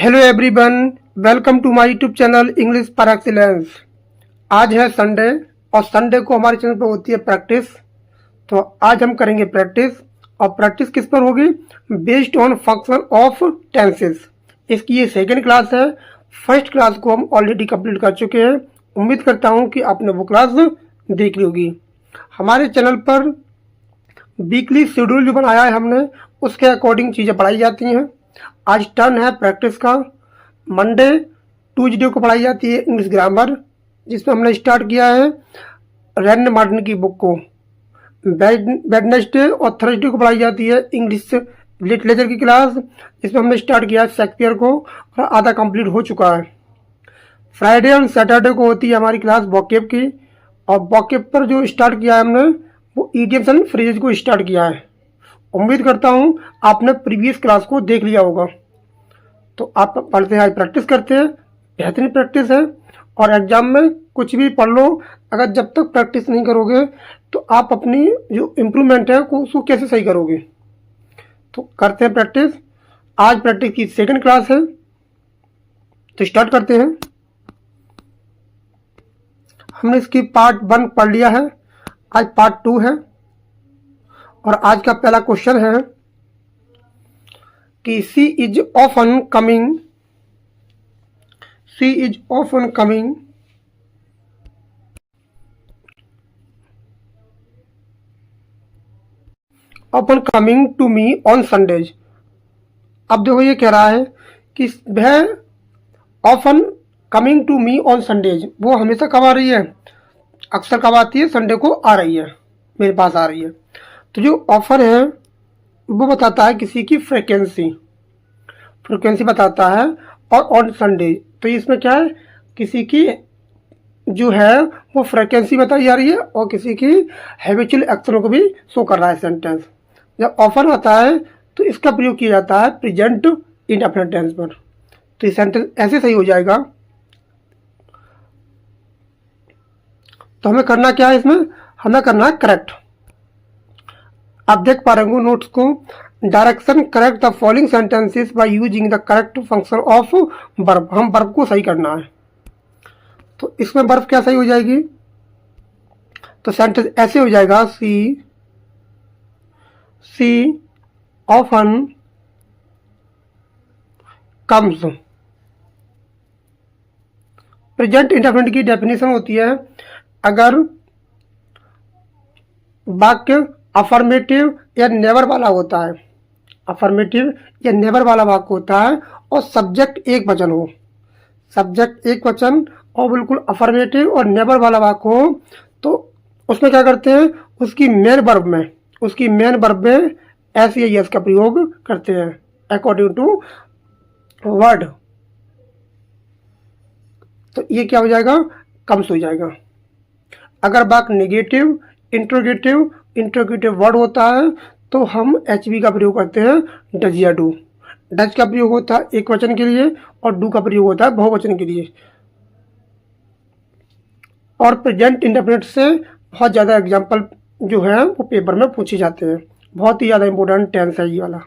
Hello everyone, welcome to my YouTube channel English for Excellence. आज है Sunday और Sunday को हमारे चैनल पर होती है प्रैक्टिस। तो आज हम करेंगे प्रैक्टिस। और प्रैक्टिस किस पर होगी? Based on function of tenses. इसकी ये सेकंड क्लास है। फर्स्ट क्लास को हम ऑलरेडी कंप्लीट कर चुके हैं। उम्मीद करता हूँ कि आपने वो क्लास देख ली होगी। हमारे चैनल पर वीकली शेड्यूल जो बनाया है हमने, उसके अकॉर्डिंग चीज़ें पढ़ाई जाती हैं। आज टर्न है प्रैक्टिस का। मंडे ट्यूजडे को पढ़ाई जाती है इंग्लिश ग्रामर, जिसमें हमने स्टार्ट किया है रैन मार्टिन की बुक को। वेडनेसडे और थर्सडे को पढ़ाई जाती है इंग्लिश लिटरेचर की क्लास, जिसमें हमने स्टार्ट किया है शेक्सपियर को और आधा कंप्लीट हो चुका है। फ्राइडे और सैटरडे को होती है हमारी क्लास वोकैब की, और वोकैब पर जो स्टार्ट किया है हमने वो इडियम्स एंड फ्रेजेस को स्टार्ट किया है। उम्मीद करता हूँ आपने प्रीवियस क्लास को देख लिया होगा। तो आप पढ़ते हैं, प्रैक्टिस करते हैं, बेहतरीन प्रैक्टिस है। और एग्जाम में कुछ भी पढ़ लो, अगर जब तक प्रैक्टिस नहीं करोगे तो आप अपनी जो इम्प्रूवमेंट है उसको कैसे सही करोगे। तो करते हैं प्रैक्टिस। आज प्रैक्टिस की सेकंड क्लास है, तो स्टार्ट करते हैं। हमने इसकी पार्ट 1 पढ़ लिया है, आज पार्ट 2 है। और आज का पहला क्वेश्चन है कि she is often coming to me on Sundays. अब देखो ये कह रहा है कि वह often coming to me on Sundays, वो हमेशा कब आ रही है, अक्सर कब आती है, संडे को आ रही है, मेरे पास आ रही है। तो जो ऑफर है वो बताता है किसी की फ्रिक्वेंसी बताता है। और ऑन संडे, तो इसमें क्या है, किसी की जो है वो फ्रिक्वेंसी बताई जा रही है और किसी की हैबिचुअल एक्शनों को भी शो कर रहा है सेंटेंस। जब ऑफर आता है तो इसका प्रयोग किया जाता है प्रेजेंट इंडेफिनिट टेंस पर। तो ये सेंटेंस ऐसे सही हो जाएगा। तो हमें करना क्या है, इसमें हमें करना है करेक्ट। आप देख पा रहे होंगे नोट्स को। Direction, correct the following sentences by using the correct function of verb. हम वर्ब को सही करना है। तो इसमें वर्ब क्या सही हो जाएगी, तो सेंटेंस ऐसे हो जाएगा, सी ऑफन कम्स। प्रेजेंट इंडेफिनिट की डेफिनेशन होती है, अगर वाक्य अफर्मेटिव या नेवर वाला होता है, अफर्मेटिव या नेवर वाला वाक्य होता है और सब्जेक्ट एक वचन हो, सब्जेक्ट एक वचन और बिल्कुल अफर्मेटिव और नेवर वाला वाक्य हो, तो उसमें क्या करते हैं, उसकी मेन वर्ब में एस या यस का प्रयोग करते हैं अकॉर्डिंग टू वर्ड। तो ये क्या हो जाएगा, कम्स हो जाएगा। अगर वाक्य नेगेटिव इंट्रोगेटिव वर्ड होता है तो हम एच बी का प्रयोग करते हैं, डज या डू। डज का प्रयोग होता है एक वचन के लिए और डू का प्रयोग होता है बहुवचन के लिए। और प्रेजेंट इंडेफिनिट से बहुत ज़्यादा एग्जाम्पल जो है वो पेपर में पूछे जाते हैं। बहुत ही ज़्यादा इंपॉर्टेंट टेंस है ये वाला।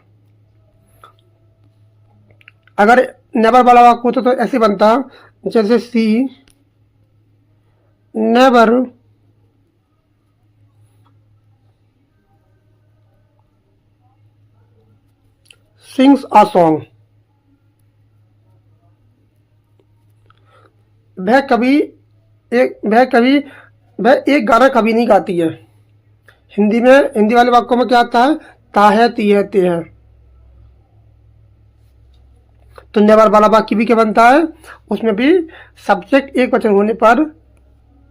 अगर नेवर वाला वाक्य होता तो ऐसे बनता, जैसे सी नेवर सिंग्स अ सॉन्ग। वह एक गाना कभी नहीं गाती है। हिंदी वाले वाक्यों में क्या आता है, ता है, ती है, ते है। तो नेवर वाला वाक्य भी क्या बनता है, उसमें भी सब्जेक्ट एक वचन होने पर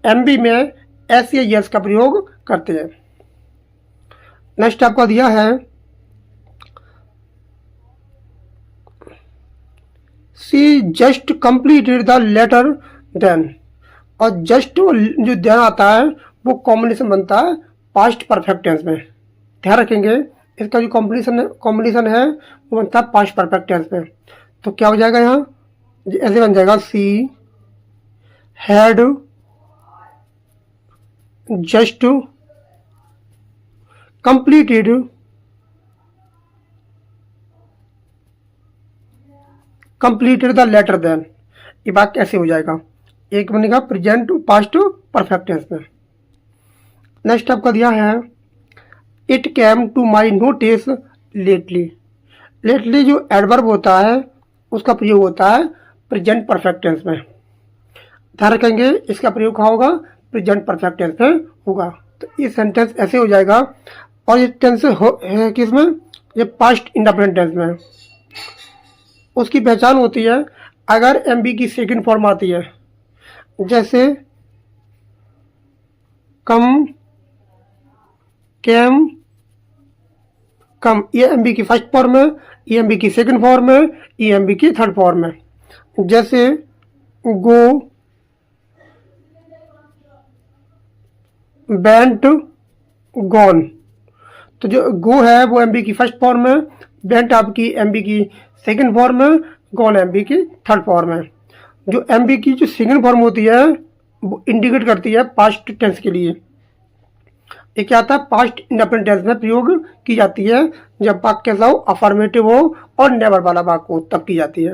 एमबी में एस या यस का प्रयोग करते हैं। नेक्स्ट आपका दिया है, she just completed the letter then. और जस्ट जो देन आता है वो कॉम्बिनेशन बनता है पास्ट परफेक्ट टेंस में। ध्यान रखेंगे, इसका जो कॉम्बिनेशन है वो बनता है पास्ट परफेक्ट टेंस में। तो क्या हो जाएगा यहाँ, ऐसे बन जाएगा, she had just completed completed the letter then. ये बात कैसे हो जाएगा, एक बनेगा प्रेजेंट पास्ट परफेक्ट टेंस में। नेक्स्ट आपका दिया है it came to my notice lately. Lately जो एडवर्ब होता है उसका प्रयोग होता है प्रेजेंट परफेक्ट टेंस में। ध्यान रखेंगे इसका प्रयोग कहाँ होगा, प्रेजेंट परफेक्ट टेंस में होगा। तो ये सेंटेंस ऐसे हो जाएगा। और ये टेंस है किसमें, ये पास्ट इंडेफिनिट टेंस में। उसकी पहचान होती है अगर एमबी की सेकंड फॉर्म आती है, जैसे कम, कैम, कम, ये एमबी की फर्स्ट फॉर्म है, ये एमबी की सेकंड फॉर्म है, ये एमबी की थर्ड फॉर्म है। जैसे गो, बेंट, गॉन। तो जो गो है वो एमबी की फर्स्ट फॉर्म है, बेंट आपकी एमबी की सेकंड फॉर्म है, गॉन एमबी की थर्ड फॉर्म है। जो एमबी की जो सेकंड फॉर्म होती है वो इंडिकेट करती है पास्ट टेंस के लिए। ये क्या आता है, पास्ट इंडेफिनिट टेंस में प्रयोग की जाती है जब वाक्य कैसा हो, अफर्मेटिव हो और नेवर वाला वाक्य हो, तब की जाती है।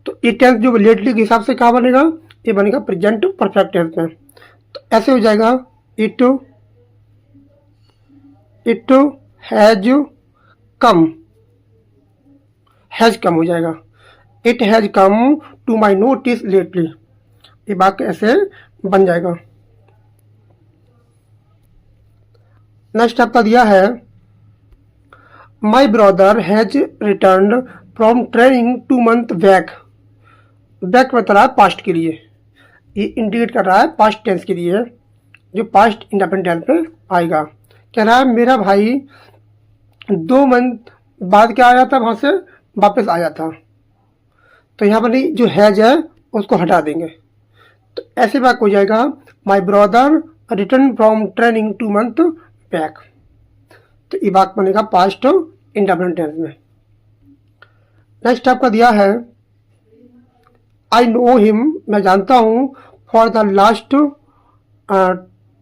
तो ये टेंस जो लेटली के हिसाब से क्या बनेगा, ये बनेगा प्रेजेंट परफेक्ट टेंस में। तो ऐसे हो जाएगा it has come, has come हो जाएगा, it has come to my notice lately. ये वाक्य ऐसे बन जाएगा। नेक्स्ट आपका दिया है my brother has return from training 2 month back. Back बता रहा है पास्ट के लिए, ये इंडिकेट कर रहा है पास्ट टेंस के लिए जो पास्ट इंडेफिनिट टेंस में आएगा। कह रहा है मेरा भाई 2 मंथ बाद क्या आया था, वहां से वापस आया था। तो यहाँ पर जो हैज है उसको हटा देंगे। तो ऐसे बात हो जाएगा my brother return from training 2 month back. तो ये बात बनेगा पास्ट इंडेफिनिट टेंस में। नेक्स्ट आपका दिया है आई नो हिम, मैं जानता हूँ, फॉर द लास्ट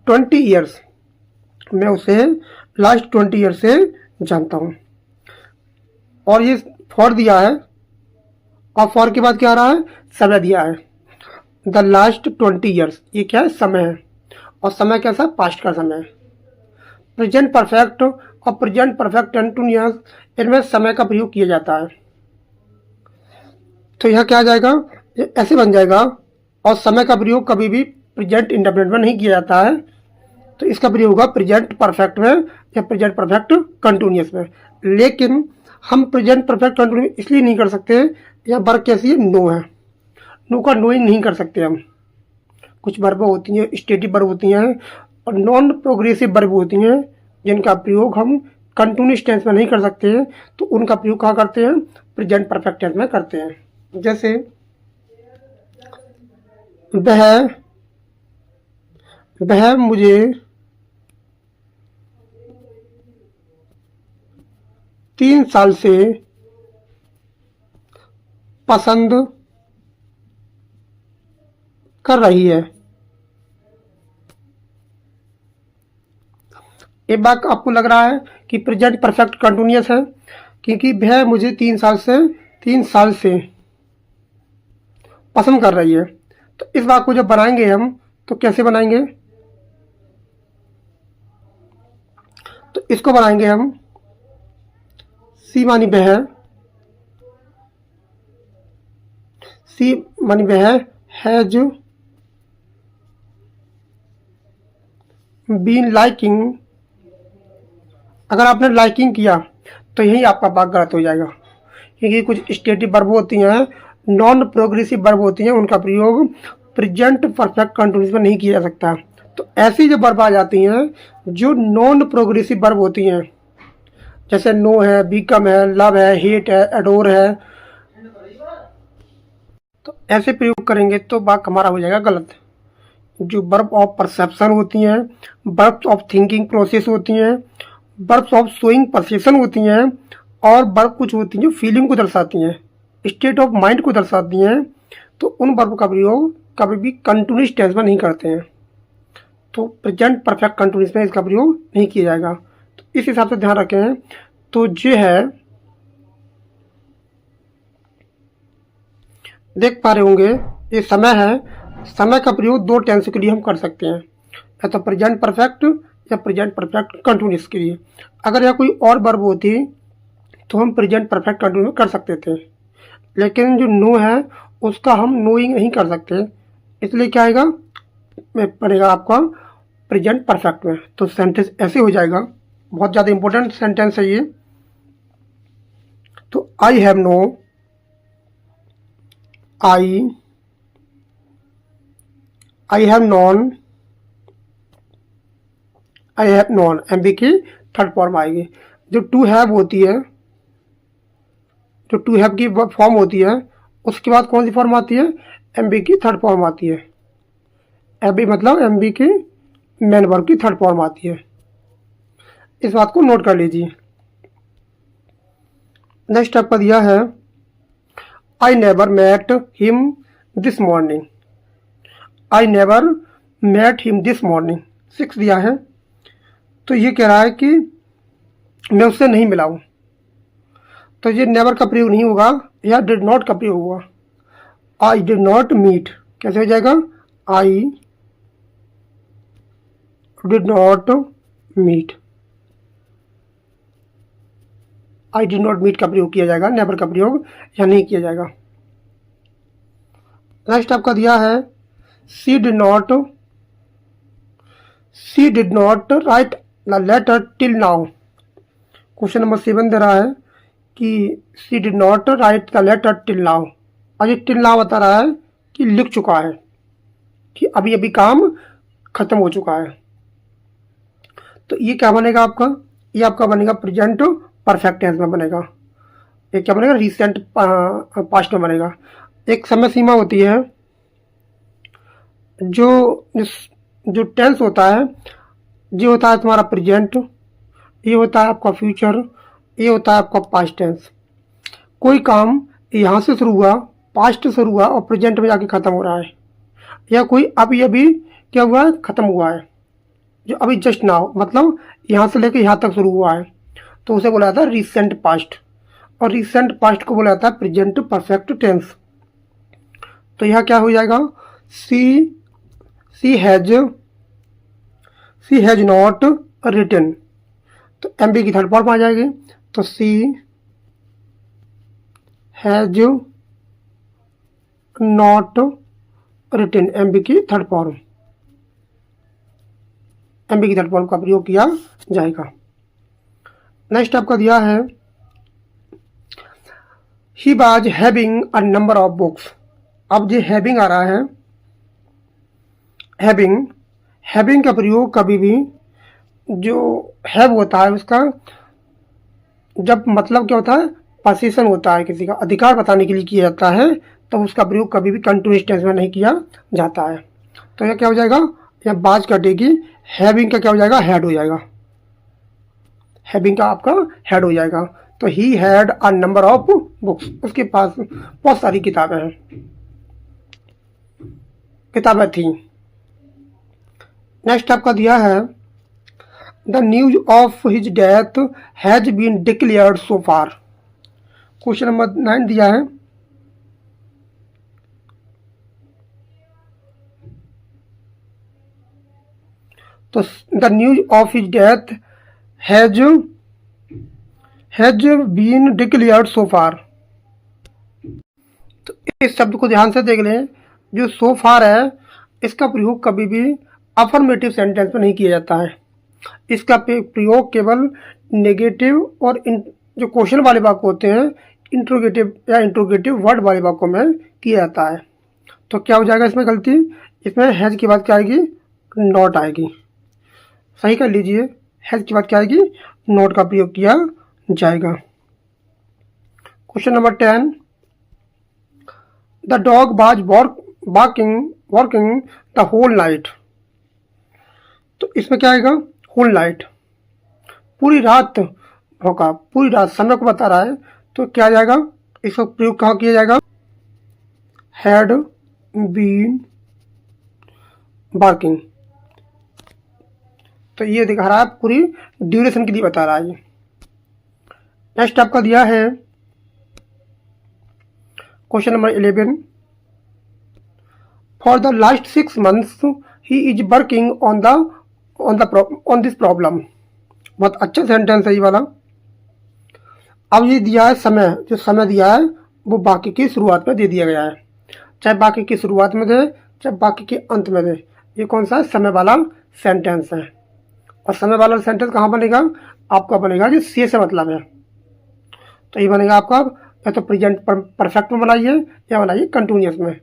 20 ईयर्स, मैं उसे लास्ट 20 ईयर से जानता हूँ। और ये फॉर दिया है और फॉर के बाद क्या आ रहा है, समय दिया है। द लास्ट 20 ईयर्स, ये क्या है, समय है। और समय कैसा, पास्ट का समय है। प्रेजेंट परफेक्ट और प्रेजेंट परफेक्ट कंटिन्यूअस, इनमें समय का प्रयोग किया जाता है। तो यहाँ क्या आ जाएगा, ये ऐसे बन जाएगा। और समय का प्रयोग कभी भी प्रेजेंट इंडेफिनिट में नहीं किया जाता है। तो इसका प्रयोग होगा प्रेजेंट परफेक्ट में या प्रेजेंट परफेक्ट कंटिन्यूअस में। लेकिन हम प्रेजेंट परफेक्ट कंटिन्यूअस इसलिए नहीं कर सकते, यहाँ वर्ब कैसी है, नो है, नो का नोइंग नहीं कर सकते हम। कुछ वर्ब होती हैं स्टेटिव वर्ब होती हैं और नॉन प्रोग्रेसिव वर्ब होती हैं जिनका प्रयोग हम कंटिन्यूअस टेंस में नहीं कर सकते, तो उनका प्रयोग कहाँ करते हैं, प्रेजेंट परफेक्ट टेंस में करते हैं। जैसे वह मुझे 3 साल से पसंद कर रही है। एक बात आपको लग रहा है कि प्रेजेंट परफेक्ट कंटिन्यूअस है, क्योंकि वह मुझे 3 साल से पसंद कर रही है। तो इस बात को जब बनाएंगे हम तो कैसे बनाएंगे, तो इसको बनाएंगे हम सी मानी वह, सी मानी वह हैज बीन लाइकिंग। अगर आपने लाइकिंग किया तो यही आपका वाक्य गलत हो जाएगा, क्योंकि कुछ स्टेटिव वर्ब होती हैं, नॉन प्रोग्रेसिव वर्ब होती हैं, उनका प्रयोग प्रेजेंट परफेक्ट कंटिन्यूअस में नहीं किया जा सकता। तो ऐसी जो वर्ब आ जाती हैं जो नॉन प्रोग्रेसिव वर्ब होती हैं, जैसे नो है, बिकम है, लव है, हेट है, एडोर है, तो ऐसे प्रयोग करेंगे तो वाक्य हमारा हो जाएगा गलत। जो वर्ब ऑफ परसेप्शन होती हैं, वर्ब्स ऑफ थिंकिंग प्रोसेस होती हैं, वर्ब्स ऑफ शोइंग परसेप्शन होती हैं, और वर्ब कुछ होती हैं जो फीलिंग को दर्शाती हैं, स्टेट ऑफ माइंड को दर्शाती हैं, तो उन वर्ब का प्रयोग कभी भी कंटिन्यूअस टेंस में नहीं करते हैं। तो प्रेजेंट परफेक्ट कंटिन्यूअस में इसका प्रयोग नहीं किया जाएगा। तो इस हिसाब से ध्यान रखें। तो ये है देख पा रहे होंगे ये समय है। समय का प्रयोग दो टेंस के लिए हम कर सकते हैं, या तो प्रेजेंट परफेक्ट या प्रेजेंट परफेक्ट कंटिन्यूस के लिए। अगर यह कोई और वर्ब होती तो हम प्रेजेंट परफेक्ट कंटिन्यूस कर सकते थे, लेकिन जो नो है उसका हम नोइंग नहीं कर सकते, इसलिए क्या आएगा में पड़ेगा आपका प्रेजेंट परफेक्ट में। तो सेंटेंस ऐसे हो जाएगा, बहुत ज़्यादा इंपॉर्टेंट सेंटेंस है ये। तो I have no, I have known, I have known, एमबी की थर्ड फॉर्म आएगी। जो टू हैव होती है, जो टू हैव की फॉर्म होती है, उसके बाद कौन सी फॉर्म आती है? एमबी की थर्ड फॉर्म आती है। एमबी मतलब एमबी की मेन वर्ब की थर्ड फॉर्म आती है। इस बात को नोट कर लीजिए। नेक्स्ट आपका दिया है I never met him this morning, I never met him this morning 6 दिया है। तो ये कह रहा है कि मैं उससे नहीं मिला हूँ, तो ये नेवर का प्रयोग नहीं होगा, या डिड नॉट का प्रयोग होगा। आई डिड नॉट मीट कैसे हो जाएगा? I did not meet, I did not meet का प्रयोग किया जाएगा, नेवर का प्रयोग या नहीं किया जाएगा। नेक्स्ट आपका दिया है she did not write the letter till now. Question number 7 दे रहा है कि she did not write the letter till now, और ये टिल नाउ बता रहा है कि लिख चुका है, कि अभी अभी काम खत्म हो चुका है। तो ये क्या बनेगा आपका? ये आपका बनेगा प्रेजेंट परफेक्ट टेंस में बनेगा। ये क्या बनेगा? रिसेंट पास्ट में बनेगा। एक समय सीमा होती है, जो टेंस होता है, ये होता है तुम्हारा प्रेजेंट, ये होता है आपका फ्यूचर, ये होता है आपका पास्ट टेंस। कोई काम यहाँ से शुरू हुआ, पास्ट से शुरू हुआ और प्रेजेंट में जाके ख़त्म हो रहा है, या कोई अभी अभी क्या हुआ है? ख़त्म हुआ है, जो अभी जस्ट नाउ मतलब यहाँ से लेकर यहाँ तक शुरू हुआ है, तो उसे बोला जाता है रिसेंट पास्ट, और रिसेंट पास्ट को बोला जाता है प्रेजेंट परफेक्ट टेंस। तो यहाँ क्या हो जाएगा? शी हैज नॉट रिटन, तो एमबी की थर्ड फॉर्म आ जाएगी। तो she has not written, MB की थर्ड फॉर्म, एमबी की थर्ड फॉर्म का प्रयोग किया जाएगा। नेक्स्ट आपका दिया है he was having a number of books. अब ये हैविंग आ रहा है, हैविंग का प्रयोग कभी भी जो हैव होता है उसका जब मतलब क्या होता है? पोजीशन होता है, किसी का अधिकार बताने के लिए किया जाता है, तो उसका प्रयोग कभी भी कंटिन्यूअस टेंस में नहीं किया जाता है। तो यह क्या हो जाएगा? यह बाज कटेगी, हैविंग का क्या हो जाएगा? हेड हो जाएगा, हैविंग का आपका हेड हो जाएगा। तो he had a number of books, उसके पास बहुत सारी किताबें थी। नेक्स्ट आपका दिया है the news of his death has been declared so far. Question number 9 दिया है तो the news of his death has been declared so far. तो इस शब्द को ध्यान से देख लें, जो सो फार है इसका प्रयोग कभी भी अफर्मेटिव सेंटेंस में नहीं किया जाता है, इसका प्रयोग केवल नेगेटिव और जो क्वेश्चन वाले वाक्य होते हैं इंट्रोगेटिव या इंट्रोगेटिव वर्ड वाले वाक्यों में किया जाता है। तो क्या हो जाएगा इसमें गलती? इसमें हैज की बात क्या आएगी? नॉट आएगी। सही कर लीजिए, हैज की बात क्या आएगी? नॉट का प्रयोग किया जाएगा। Question number 10 the dog was working the whole night. तो इसमें क्या आएगा? होल नाइट, पूरी रात होगा, पूरी रात समय को बता रहा है, तो क्या जाएगा? इसका प्रयोग कहाँ किया जाएगा? Had been working. तो ये दिखा रहा है पूरी ड्यूरेशन के लिए बता रहा है ये। नेक्स्ट आपका दिया है question number 11 for the last 6 months he is working on this problem. बहुत अच्छा सेंटेंस है ये वाला। अब ये दिया है समय, जो समय दिया है वो वाक्य की शुरुआत में दे दिया गया है, चाहे वाक्य की शुरुआत में दे चाहे वाक्य के अंत में दे। ये कौन सा है? समय वाला सेंटेंस है। और समय वाला सेंटेंस कहाँ बनेगा? आपका बनेगा जो से मतलब है, तो ये बनेगा आपका या तो प्रेजेंट परफेक्ट में बनाइए या बनाइए कंटिन्यूअस में।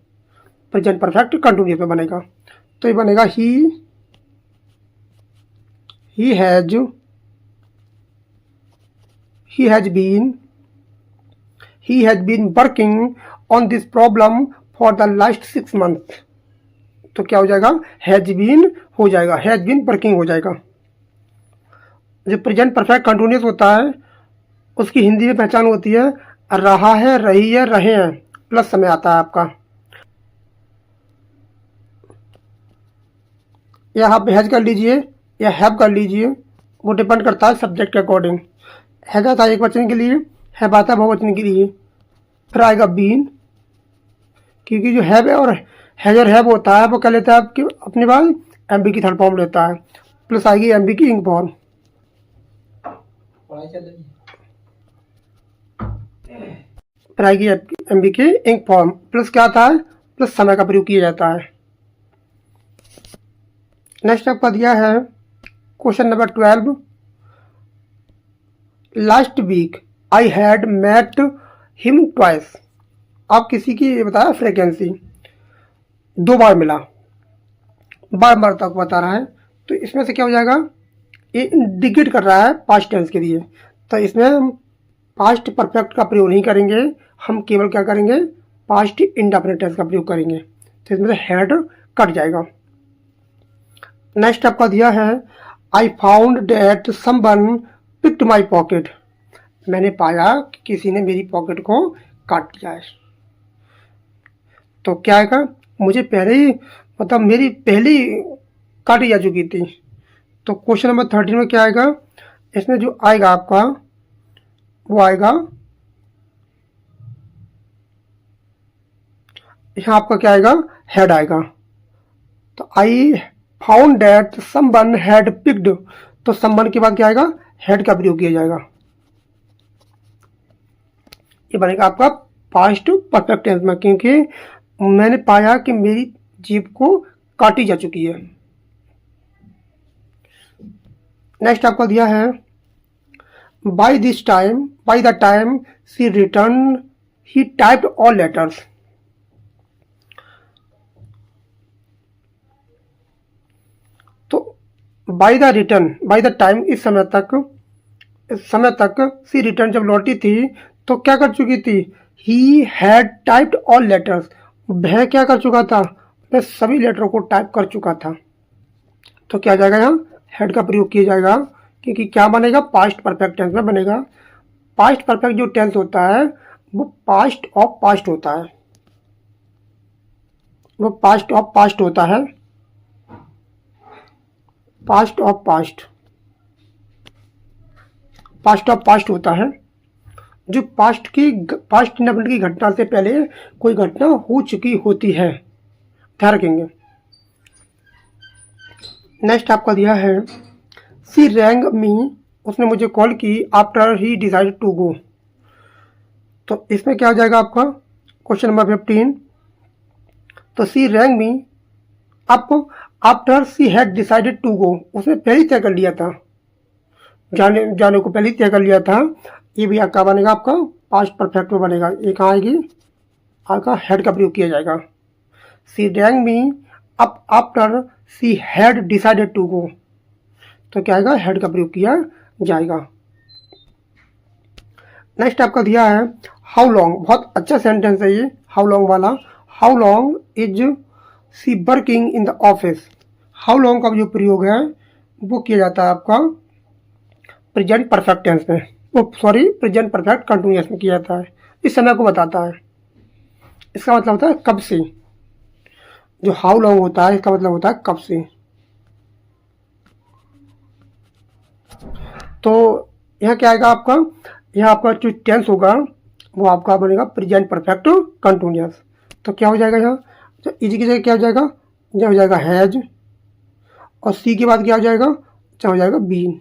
प्रेजेंट परफेक्ट कंटिन्यूअस में बनेगा, तो ये बनेगा he has been working on this problem for the last 6 months। तो क्या हो जाएगा? हैज बीन हो जाएगा, हैज बीन वर्किंग हो जाएगा। जो प्रेजेंट परफेक्ट कंटिन्यूअस होता है उसकी हिंदी में पहचान होती है रहा है, रही है, रहे हैं, प्लस समय आता है आपका। या आप हैज कर लीजिए या हैव कर लीजिए, वो डिपेंड करता है सब्जेक्ट के अकॉर्डिंग। हैज आता है एक वचन के लिए, हैव आता है बहुवचन के लिए। फिर आएगा बीन, क्योंकि जो हैव है और हैज और हैव होता है वो क्या लेता है आपकी अपने पास एमबी की थर्ड फॉर्म लेता है, प्लस आएगी एमबी की इंक फॉर्म। फिर आएगी एमबी की इंक फॉर्म, प्लस क्या आता है? प्लस समय का प्रयोग किया जाता है। नेक्स्ट आपका दिया है question number 12। Last week I had met him twice. आप किसी की बताया फ्रिक्वेंसी, 2 बार मिला, बार बार तक बता रहा है, तो इसमें से क्या हो जाएगा? ये इंडिकेट कर रहा है पास्ट टेंस के लिए, तो इसमें हम पास्ट परफेक्ट का प्रयोग नहीं करेंगे, हम केवल क्या करेंगे? पास्ट इंडेफिनिट टेंस का प्रयोग करेंगे, तो इसमें से हैड कट जाएगा। नेक्स्ट आपका दिया है I found date someone picked my pocket. मैंने पाया कि किसी ने मेरी पॉकेट को काट लिया है। तो क्या आएगा? मुझे पहले ही मतलब मेरी पहली काटी जा चुकी थी। तो क्वेश्चन नंबर 13 में क्या आएगा? इसमें जो आएगा आपका वो आएगा, यहाँ आपका क्या आएगा? हैड आएगा। तो I found that someone had picked, तो समवन के बाद क्या आएगा? हैड का प्रयोग किया जाएगा। ये बनेगा आपका पास्ट परफेक्ट टेंस में, क्योंकि मैंने पाया कि मेरी जीभ को काटी जा चुकी है। नेक्स्ट आपको दिया है by the time she return he typed all letters. तो बाय द टाइम इस समय तक सी रिटर्न जब लौटी थी तो क्या कर चुकी थी? He had typed all letters. वह क्या कर चुका था? वह सभी लेटरों को टाइप कर चुका था। तो क्या जाएगा? यहाँ हैड का प्रयोग किया जाएगा, क्योंकि क्या बनेगा? पास्ट परफेक्ट टेंस में बनेगा। पास्ट परफेक्ट जो टेंस होता है वो पास्ट ऑफ पास्ट होता है, वो पास्ट ऑफ पास्ट होता है, पास्ट ऑफ पास्ट होता है जो पास्ट इंडेफिनिट की घटना से पहले कोई घटना हो चुकी होती है। ध्यान रखेंगे। नेक्स्ट आपका दिया है सी रैंग मी, उसने मुझे कॉल की after he decided to go. तो इसमें क्या हो जाएगा आपका? Question number 15। तो सी रैंग मी आपको after she had decided to go, उसने पहले ही तय कर लिया था, जाने को पहले ही तय कर लिया था। ये भी क्या बनेगा? आपका पास्ट परफेक्ट में बनेगा। ये कहाँ आएगी? आपका हैड का प्रयोग किया जाएगा। She rang me up after she had decided to go, तो क्या आएगा? हैड का प्रयोग किया जाएगा। नेक्स्ट आपका दिया है हाउ लॉन्ग। बहुत अच्छा सेंटेंस है ये हाउ लॉन्ग वाला। How long is she working in the office. How long का जो प्रयोग है वो किया जाता है आपका प्रेजेंट परफेक्ट टेंस में, प्रेजेंट परफेक्ट कंटिन्यूअस में किया जाता है। इस समय को बताता है। इसका मतलब होता है कब से। जो हाउ लॉन्ग होता है इसका मतलब होता है कब से। तो यहाँ क्या आएगा आपका? यहाँ आपका जो टेंस होगा वो आपका बनेगा प्रेजेंट परफेक्ट कंटिन्यूअस। तो क्या हो जाएगा? यहाँ तो इज की जगह क्या हो जाएगा, यह हो जाएगा हैज, और सी के बाद क्या हो जाएगा, हो जाएगा बीन।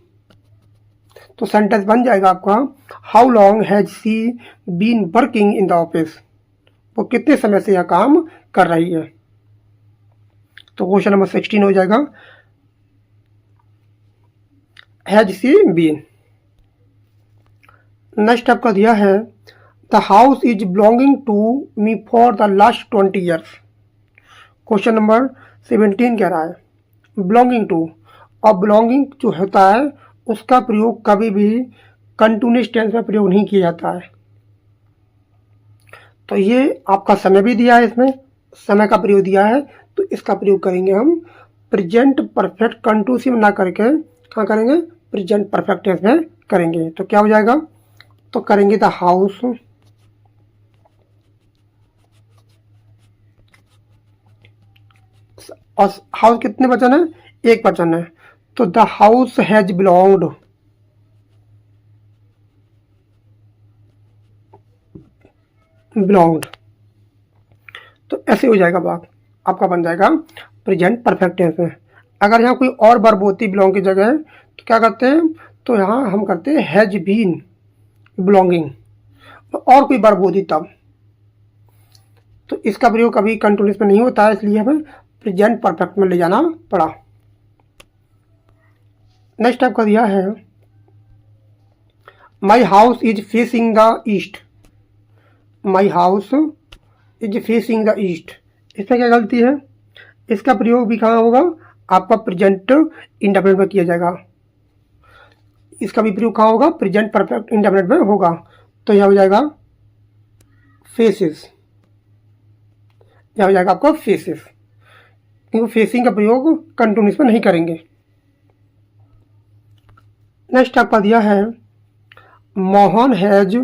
तो सेंटेंस बन जाएगा आपका, how long has she been working in the office, वो कितने समय से यह काम कर रही है। तो क्वेश्चन नंबर 16 हो जाएगा, हैज सी बीन। नेक्स्ट आपका दिया है, the house is belonging to me for the last 20 years. Question number 17 कह रहा है, बिलोंगिंग टू, और बिलोंगिंग जो होता है उसका प्रयोग कभी भी कंटिन्यूअस टेंस में प्रयोग नहीं किया जाता है। तो ये आपका समय भी दिया है, इसमें समय का प्रयोग दिया है, तो इसका प्रयोग करेंगे हम प्रेजेंट परफेक्ट कंटिन्यूसिव ना करके कहाँ करेंगे, प्रेजेंट परफेक्ट टेंस में करेंगे। तो क्या हो जाएगा, तो करेंगे द हाउस, और हाउस कितने वचन है, एक वचन है, तो the house has belonged, belonged. तो ऐसे हो जाएगा बात, आपका बन जाएगा प्रेजेंट परफेक्ट टेंस में। अगर यहाँ कोई और वर्ब होती बिलोंग की जगह तो क्या करते हैं, तो यहाँ हम करते हैं हैज बीन बिलोंगिंग, और कोई वर्ब होती तब, तो इसका प्रयोग कभी कंटिन्यूअस में नहीं होता है, इसलिए हमें प्रेजेंट परफेक्ट में ले जाना पड़ा। नेक्स्ट आपका दिया है, my house is facing the east, my house is facing the east, इसमें क्या गलती है, इसका प्रयोग भी कहाँ होगा, आपका प्रेजेंट इंडेफिनिट में किया जाएगा, इसका भी प्रयोग कहाँ होगा, प्रेजेंट परफेक्ट इंडेफिनिट में होगा। तो यह हो जाएगा फेसेस, यह हो जाएगा आपका फेसेस, क्योंकि फेसिंग का प्रयोग कंटिन्यूअस में नहीं करेंगे। नेक्स्ट आपका दिया है, Mohan has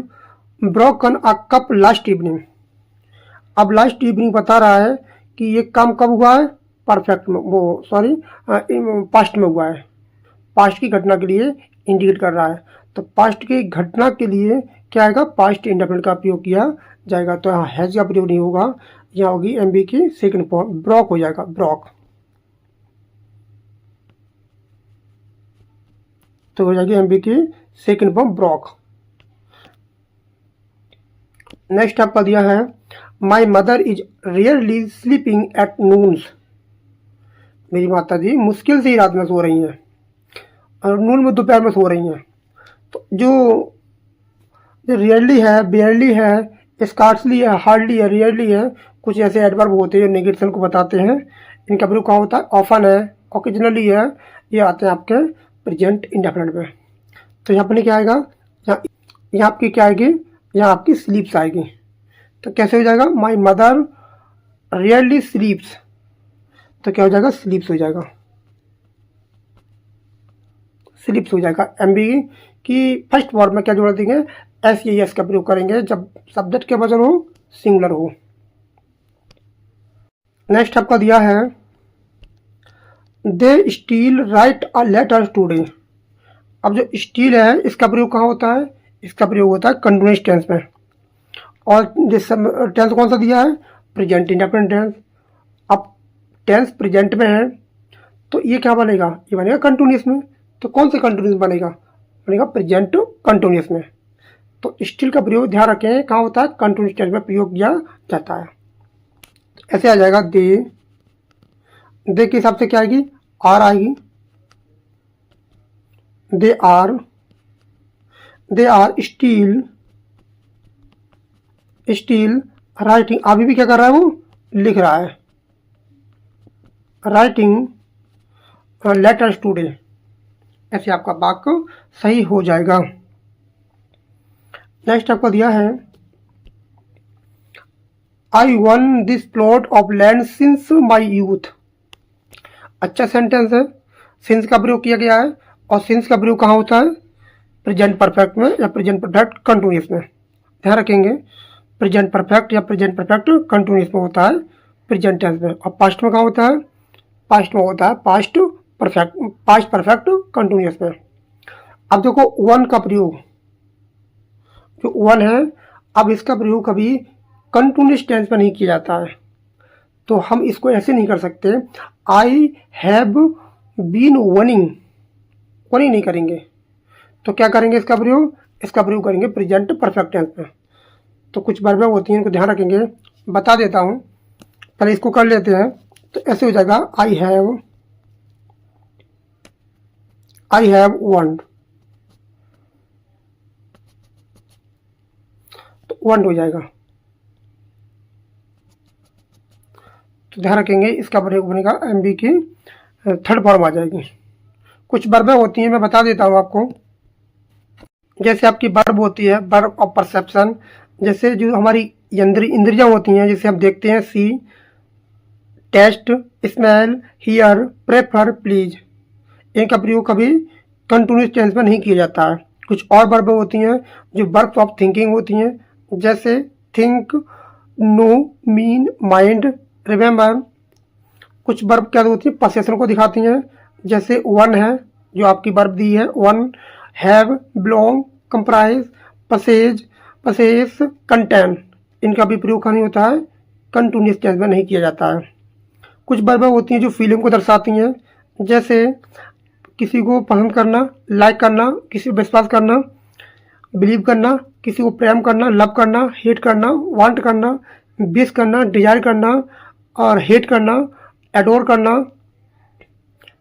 broken a cup last evening. अब लास्ट इवनिंग बता रहा है कि ये काम कब हुआ है, परफेक्ट में, वो सॉरी पास्ट में हुआ है, पास्ट की घटना के लिए इंडिकेट कर रहा है। तो पास्ट की घटना के लिए क्या आएगा, पास्ट इंडेफिनिट का प्रयोग किया जाएगा। तो यहाँ हैज का प्रयोग नहीं होगा, यहाँ होगी एमबी की सेकंड फॉर्म, ब्रॉक हो जाएगा, ब्रॉक। तो हो जाएगी एमबी की सेकंड फॉर्म ब्रॉक। नेक्स्ट आपका दिया है, my mother is rarely sleeping at Nunes. मेरी माता जी मुश्किल से ही रात में सो रही हैं, और नून में दोपहर में सो रही हैं। तो जो रियरली है, बेयरली है, स्कार्सली है, हार्डली है, रियरली है, कुछ ऐसे एडवर्ब होते हैं नेगेशन को बताते हैं। इनका प्रयोग कहाँ होता है, ऑफन है, ओकेजनली है, ये आते हैं आपके प्रेजेंट इंडेफिनिट में। तो यहाँ पर क्या आएगा, यहाँ आपकी क्या आएगी, यहाँ आपकी स्लीप्स आएगी। तो कैसे हो जाएगा, माई मदर रियरली स्लीप्स, तो क्या हो जाएगा, स्लीप्स हो जाएगा, स्लीप्स हो जाएगा। एमबी की फर्स्ट फॉर्म में क्या जोड़ देंगे, एस या एस का प्रयोग करेंगे जब सब्जेक्ट के वजन हो, सिंगुलर हो। नेक्स्ट आपका दिया है, they still write a letter today. अब जो स्टील है इसका प्रयोग कहाँ होता है, इसका प्रयोग होता है कंटिन्यूअस टेंस में, और जिस टेंस कौन सा दिया है, प्रेजेंट इंडेफिनिट टेंस। अब टेंस प्रेजेंट में है तो ये क्या बनेगा, ये बनेगा कंटिन्यूअस में। तो कौन से कंटिन्यूअस बनेगा, बनेगा प्रेजेंट कंटिन्यूअस में। तो स्टिल का प्रयोग ध्यान रखें कहाँ होता है, कंटिन्यूअस टेंस में प्रयोग किया जाता है। ऐसे आ जाएगा, दे के हिसाब से क्या आएगी, आर आएगी, दे आर स्टील राइटिंग। अभी भी क्या कर रहा है, वो लिख रहा है, राइटिंग लेटर्स टुडे। ऐसे आपका वाक्य सही हो जाएगा। नेक्स्ट आपको दिया है, I one this plot of land since my youth. अच्छा सेंटेंस है, सिंस का प्रयोग किया गया है, और सिंस का प्रयोग कहाँ होता है, प्रेजेंट परफेक्ट में या प्रेजेंट परफेक्ट कंटिन्यूअस में। ध्यान रखेंगे, प्रेजेंट परफेक्ट या प्रेजेंट परफेक्ट कंटिन्यूअस में होता है प्रेजेंट टेंस में, और पास्ट में कहाँ होता है, पास्ट में होता है पास्ट परफेक्ट कंटिन्यूअस में। अब देखो वन का प्रयोग, जो वन है, अब इसका प्रयोग कभी कंटिन्यूअस टेंस में नहीं किया जाता है। तो हम इसको ऐसे नहीं कर सकते, आई हैव बीन वनिंग, वनिंग नहीं करेंगे। तो क्या करेंगे इसका प्रयोग? इसका प्रयोग करेंगे प्रेजेंट परफेक्ट टेंस में। तो कुछ वर्बें होती हैं, इनको ध्यान रखेंगे, बता देता हूँ, पहले इसको कर लेते हैं। तो ऐसे हो जाएगा, आई हैव वन, तो वन हो जाएगा। तो ध्यान रखेंगे, इसका प्रयोग बनेगा एम बी की थर्ड फॉर्म आ जाएगी। कुछ वर्बें होती हैं, मैं बता देता हूँ आपको। जैसे आपकी वर्ब होती है, वर्ब ऑफ परसेप्शन, जैसे जो हमारी इंद्रियां होती हैं, जैसे हम देखते हैं, see, taste, smell, hear, prefer, please, इनका प्रयोग कभी कंटिन्यूस टेंस में नहीं किया जाता है। कुछ और वर्ब होती हैं जो वर्ब्स ऑफ थिंकिंग होती हैं, जैसे think, know, mean, mind, remember. कुछ वर्ब क्या होती है, पोसेशन को दिखाती हैं, जैसे वन है जो आपकी वर्ब दी है, one, have, belong, comprise, possesses, possess, contain, इनका भी प्रयोग नहीं होता है, कंटिन्यूस टेंस में नहीं किया जाता है। कुछ वर्बें होती हैं जो फीलिंग को दर्शाती हैं, जैसे किसी को पसंद करना, लाइक करना, किसी को विश्वास करना, बिलीव करना, किसी को प्रेम करना, लव करना, हेट करना, वांट करना, विश करना, डिजायर करना और हेट करना, एडोर करना।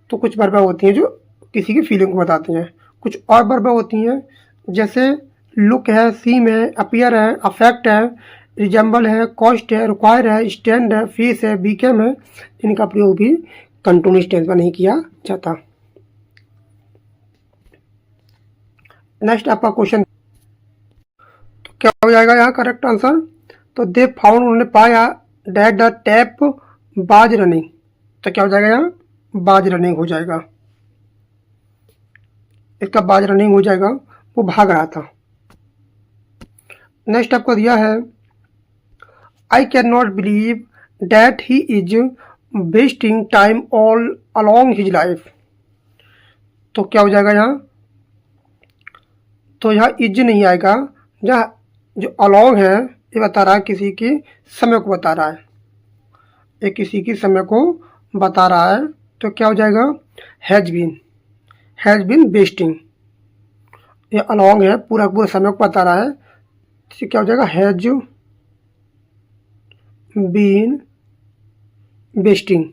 तो कुछ वर्बें होती हैं जो किसी की फीलिंग को बताती हैं। कुछ और वर्बें होती हैं, जैसे लुक है, सीम है, अपीयर है, अफेक्ट है, रिजेंबल है, कॉस्ट है, रिक्वायर है, स्टैंड है, फेस है, बीकेम है, इनका प्रयोग भी कंटिन्यूस टेंस में नहीं किया जाता। नेक्स्ट आपका क्वेश्चन, तो क्या हो जाएगा यहाँ करेक्ट आंसर? तो दे फाउंड, उन्होंने पाया, दैट द टैप बाज रनिंग, तो क्या हो जाएगा यहाँ? बाज रनिंग हो जाएगा। इसका बाज रनिंग हो जाएगा, वो भाग रहा था। नेक्स्ट आपको दिया है, I can not believe that he is wasting time all along his life, तो क्या हो जाएगा यहाँ? तो यहाँ इज नहीं आएगा, जहाँ जो अलोंग है ये बता रहा है किसी की समय को बता रहा है, ये किसी की समय को बता रहा है। तो क्या हो जाएगा? हैज़ बीन वेस्टिंग, ये अलोंग है, पूरा पूरा समय को बता रहा है, तो क्या हो जाएगा? Has been wasting.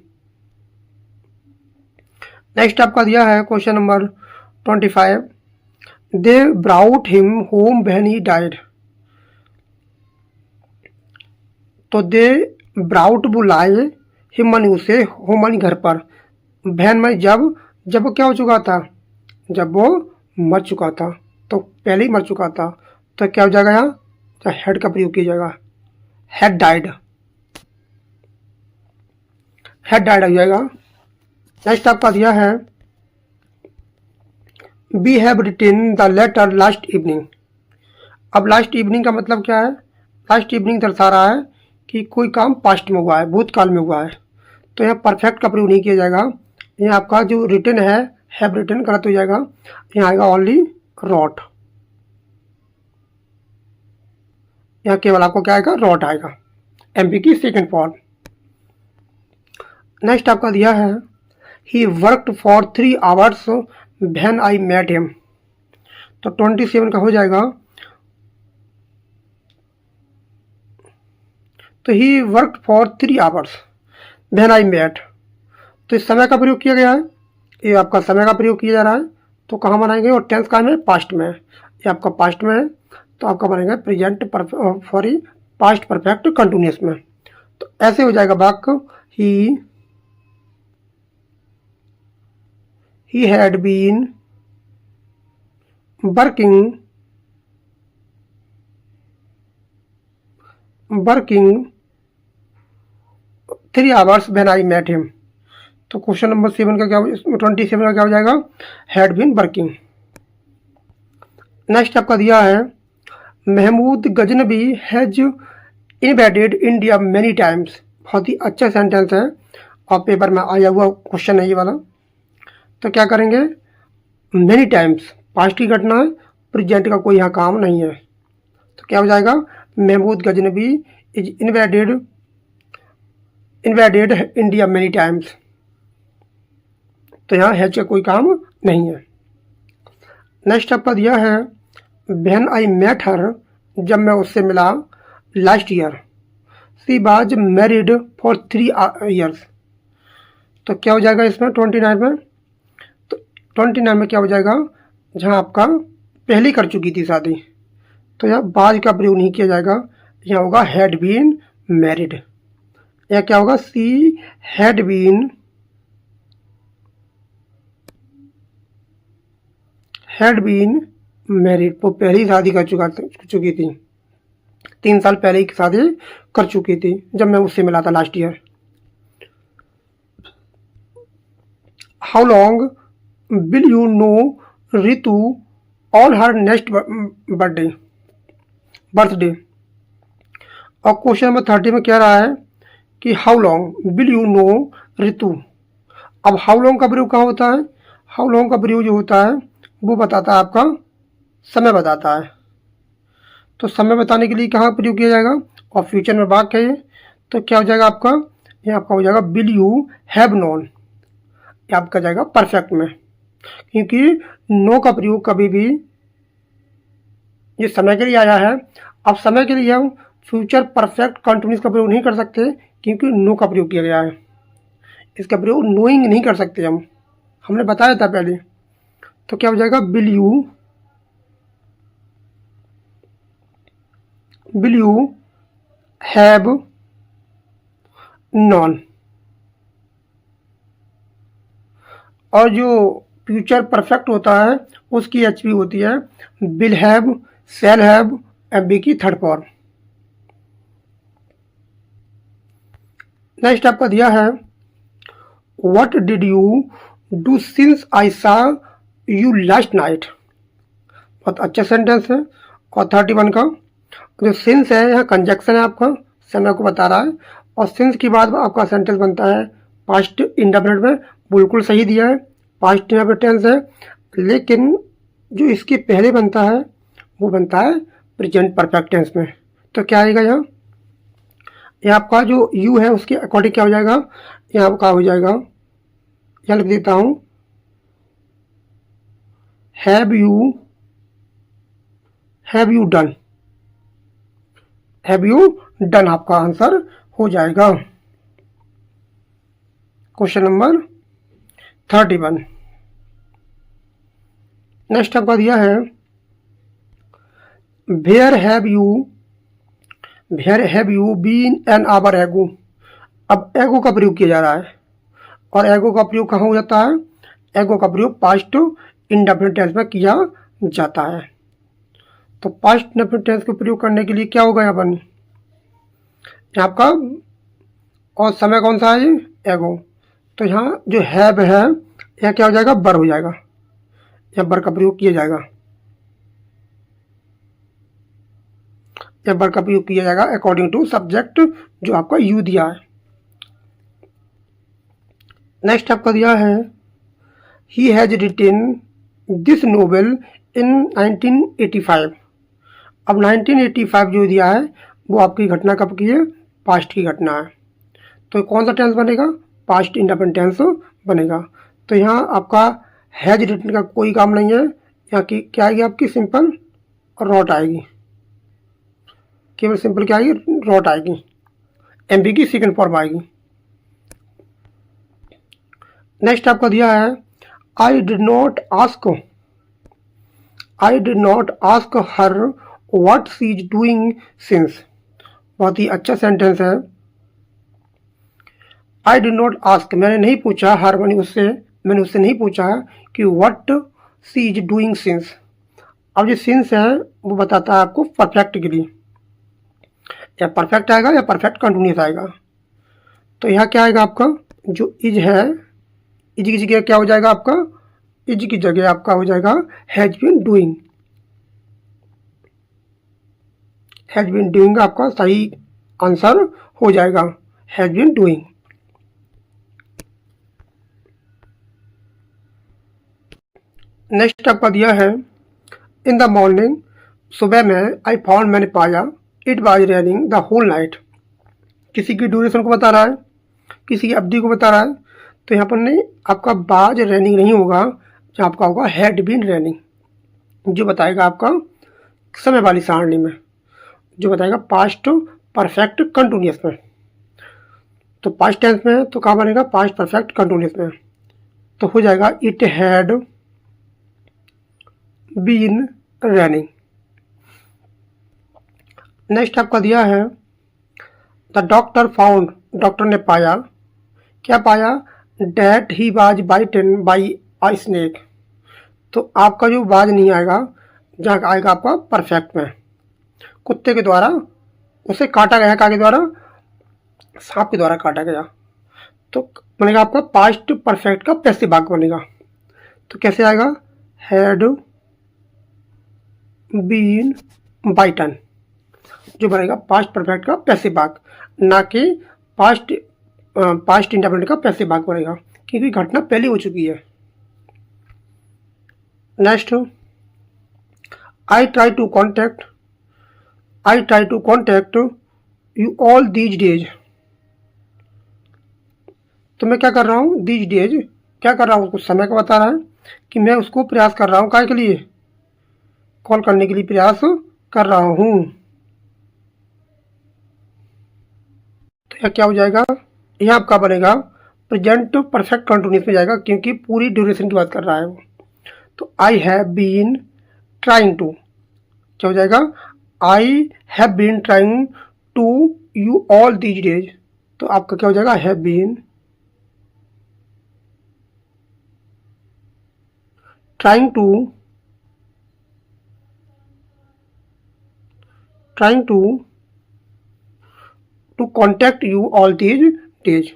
नेक्स्ट आपका दिया है question number 25, they brought him home when he died, तो दे ब्राउट बुलाए, हिम मानी उसे, होम मानी घर पर, वैन मानी जब, जब वो क्या हो चुका था? जब वो मर चुका था, तो पहले ही मर चुका था। तो क्या हो जाएगा यहाँ? तो हेड का प्रयोग किया जाएगा, हैड डाइड, हैड डाइड हो जाएगा। नेक्स्ट आपका दिया है, we have written the letter last evening. अब लास्ट इवनिंग का मतलब क्या है? लास्ट इवनिंग दर्शा रहा है कि कोई काम पास्ट में हुआ है, भूतकाल में हुआ है, तो यहाँ परफेक्ट का प्रयोग नहीं किया जाएगा। यहाँ आपका जो रिटन है, हैव रिटन, गलत हो जाएगा, यहाँ आएगा ओनली रॉट, यहाँ केवल आपको क्या आएगा? रॉट आएगा, एमपी की सेकंड फॉर्म। नेक्स्ट आपका दिया है, he worked for 3 hours when I met him, तो 27 का हो जाएगा, तो he work for 3 hours when I met, तो इस समय का प्रयोग किया गया है, ये आपका समय का प्रयोग किया जा रहा है, तो कहाँ बनाएंगे? और टेंस का में पास्ट में, ये आपका पास्ट में है, तो आपका बनेगा present sorry past perfect continuous में। तो ऐसे हो जाएगा वाक्य, he had been working 3 hours when I met him. तो क्वेश्चन नंबर 7 का क्या, 27 का क्या हो जाएगा? Had been working. नेक्स्ट आपका दिया है, Mahmud Ghaznavi has invaded India many times, बहुत ही अच्छा सेंटेंस है और पेपर में आया हुआ क्वेश्चन है ये वाला। तो क्या करेंगे? मेनी टाइम्स पास्ट की घटना है, प्रेजेंट का कोई यहाँ काम नहीं है, तो क्या हो जाएगा? Mahmud Ghaznavi is invaded invaded India many times. तो यहाँ हैज का कोई काम नहीं है। नेक्स्ट आपका दिया है व्हेन आई मेट हर, जब मैं उससे मिला last year, she was married for 3 years। तो क्या हो जाएगा इसमें 29 में? तो 29 में क्या हो जाएगा, जहाँ आपका पहले कर चुकी थी शादी, तो यहाँ बाज का प्रयोग नहीं किया जाएगा, यहाँ होगा हैड बीन मैरिड। या क्या होगा, सी हैड बीन मैरिड। वो पहले ही शादी कर चुकी थी, 3 साल पहले ही शादी कर चुकी थी जब मैं उससे मिला था last year. How long will you know Ritu on her next birthday. और क्वेश्चन नंबर 30 में कह रहा है कि how long will you know Ritu. अब हाउ लॉन्ग का प्रयोग कहाँ होता है? हाउ लॉन्ग का प्रयोग जो होता है वो बताता है आपका समय बताता है। तो समय बताने के लिए कहाँ प्रयोग किया जाएगा? और फ्यूचर में वाक्य है, तो क्या हो जाएगा आपका, ये आपका हो जाएगा विल यू हैव नोन। ये आपका जाएगा परफेक्ट में, क्योंकि नो का प्रयोग कभी भी ये समय के लिए आया है। अब समय के लिए हम फ्यूचर परफेक्ट कंटिन्यूस का प्रयोग नहीं कर सकते, क्योंकि नो का प्रयोग किया गया है। इसका प्रयोग नोइंग नहीं कर सकते हमने बताया था पहले। तो क्या हो जाएगा, विल यू हैव नॉन। और जो फ्यूचर परफेक्ट होता है उसकी एचपी होती है will have, shall have, FB की थर्ड फॉर्म। नेक्स्ट आपका दिया है what did you do since I सा यू लास्ट नाइट। बहुत अच्छा सेंटेंस है। और 31 का जो सिंस है यहाँ कंजक्शन है, आपका समय को बता रहा है। और सिंस के बाद आपका सेंटेंस बनता है पास्ट इंडेफिनिट में, बिल्कुल सही दिया है, पास्ट इंडेफिनिट टेंस है। लेकिन जो इसके पहले बनता है वो बनता है प्रेजेंट परफेक्ट टेंस में। तो क्या आएगा यहाँ, यहाँ आपका जो यू है उसके अकॉर्डिंग क्या हो जाएगा, यहाँ आपका हो जाएगा, यहाँ लिख देता हूँ have you done. Have you done आपका आंसर हो जाएगा। Question number 31। नेक्स्ट आपका दिया है where have you been an hour ago. अब एगो का प्रयोग किया जा रहा है, और एगो का प्रयोग कहाँ हो जाता है, एगो का प्रयोग पास्ट इंडेफिनिट टेंस में किया जाता है। तो पास्ट इंडेफिनिट टेंस का प्रयोग करने के लिए क्या होगा यहाँ पर, आपका और समय कौन सा है, एगो। तो यहाँ जो हैव है यहाँ क्या हो जाएगा, बर हो जाएगा, यहाँ बर का प्रयोग किया जाएगा, यहाँ बर का प्रयोग किया जाएगा अकॉर्डिंग टू सब्जेक्ट जो आपका यू दिया है। नेक्स्ट आपका दिया है he has written this novel in 1985। अब 1985 जो दिया है वो आपकी घटना कब की है, पास्ट की घटना है। तो कौन सा टेंस बनेगा, पास्ट इंडेफिनिट टेंस बनेगा। तो यहाँ आपका हैज रिटन का कोई काम नहीं है, यहाँ की क्या आएगी आपकी सिंपल रॉट आएगी, केवल सिंपल क्या आएगी, रॉट आएगी, एमबी की सेकंड फॉर्म आएगी। नेक्स्ट आपका दिया है I did not ask her what she is doing since. बहुत ही अच्छा सेंटेंस है। आई डिड नॉट आस्क, मैंने नहीं पूछा, हर मैंने उससे नहीं पूछा कि what she is doing since. अब जो सिंस है वो बताता है आपको परफेक्ट के लिए, या परफेक्ट आएगा या परफेक्ट कंटिन्यूस आएगा। तो यहाँ क्या आएगा आपका, जो इज है, इज की जगह क्या हो जाएगा आपका, इज की जगह आपका हो जाएगा has been doing. Has been doing आपका सही आंसर हो जाएगा, हैज बीन डूइंग। नेक्स्ट आपका दिया है इन द मॉर्निंग, सुबह में आई फाउंड, मैंने पाया, it was raining the whole night. किसी की ड्यूरेशन को बता रहा है। किसी की अवधि को बता रहा है, तो यहाँ पर नहीं, आपका बाज रनिंग नहीं होगा, जहाँ आपका होगा हैड बीन रनिंग, जो बताएगा आपका समय वाली सारणी में, जो बताएगा पास्ट परफेक्ट कंटिन्यूअस में। तो पास्ट टेंस में है तो कहाँ बनेगा, पास्ट परफेक्ट कंटिन्यूअस में, तो हो जाएगा it had been running. Next आपका दिया है द डॉक्टर फाउंड, डॉक्टर ने पाया, क्या पाया, that he was bitten by a snake. तो आपका जो वाज नहीं आएगा, जहाँ आएगा आपका परफेक्ट में, कुत्ते के द्वारा उसे काटा गया, का के द्वारा, सांप के द्वारा काटा गया। तो बनेगा आपका पास्ट परफेक्ट का पैसिव भाग बनेगा। तो कैसे आएगा, हैड बीन बाइटन, जो बनेगा पास्ट परफेक्ट का पैसिव भाग, ना कि पास्ट इंडेफिनिट का पैसिव भाग बनेगा, क्योंकि घटना पहले हो चुकी है। Next, I try to contact you all these days. तो मैं क्या कर रहा हूँ, दीज डेज क्या कर रहा हूँ, कुछ समय का बता रहा है कि मैं उसको प्रयास कर रहा हूँ, काय के लिए, कॉल करने के लिए प्रयास कर रहा हूँ। तो यह क्या हो जाएगा, यह आपका बनेगा प्रेजेंट परफेक्ट कंटिन्यूअस में जाएगा, क्योंकि पूरी ड्यूरेशन की बात कर रहा है वो। तो I have been trying to, क्या हो जाएगा, I have been trying to you all these days. तो आपका क्या हो जाएगा, have been trying to contact you all these days.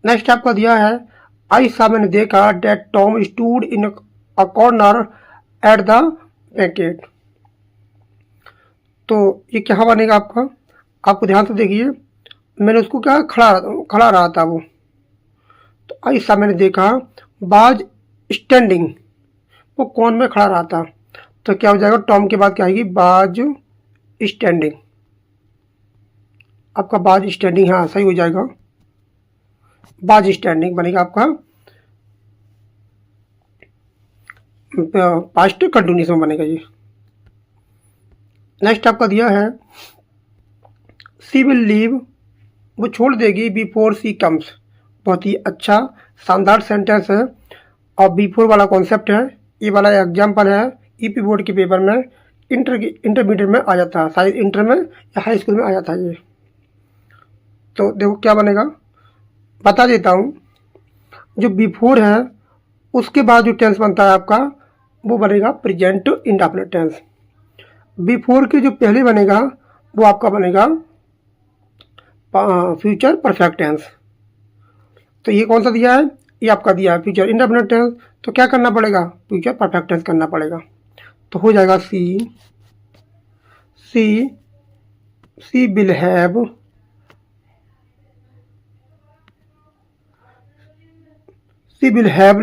Next आपका दिया है आई सा, मैंने देखा, that Tom stood in a corner at the banquet. तो ये क्या बनेगा आपका, आपको ध्यान से देखिए, मैंने उसको क्या, खड़ा रहा था वो। तो आई सा, मैंने देखा, बाज स्टैंडिंग, वो कौन में खड़ा रहा था। तो क्या हो जाएगा, टॉम के बाद क्या आएगी, बाज स्टैंडिंग। आपका बाज स्टैंडिंग, हाँ सही हो जाएगा, बाज स्टैंडिंग बनेगा आपका पास्ट कंटिन्यूस में बनेगा ये। नेक्स्ट आपका दिया है सी विल लीव, वो छोड़ देगी, बिफोर सी कम्स। बहुत ही अच्छा शानदार सेंटेंस है, और बिफोर वाला कॉन्सेप्ट है, ये वाला एग्जाम्पल है ईपी बोर्ड के पेपर में, इंटरमीडिएट में आ जाता है, शायद इंटर में या हाई स्कूल में आ जाता है ये। तो देखो क्या बनेगा, बता देता हूँ, जो बिफोर है उसके बाद जो टेंस बनता है आपका, वो बनेगा प्रेजेंट इंडेफिनिट टेंस। बिफोर के जो पहले बनेगा वो आपका बनेगा फ्यूचर परफेक्ट टेंस। तो ये कौन सा दिया है, ये आपका दिया है फ्यूचर इंडेफिनिट टेंस। तो क्या करना पड़ेगा, फ्यूचर परफेक्ट टेंस करना पड़ेगा। तो हो जाएगा she will have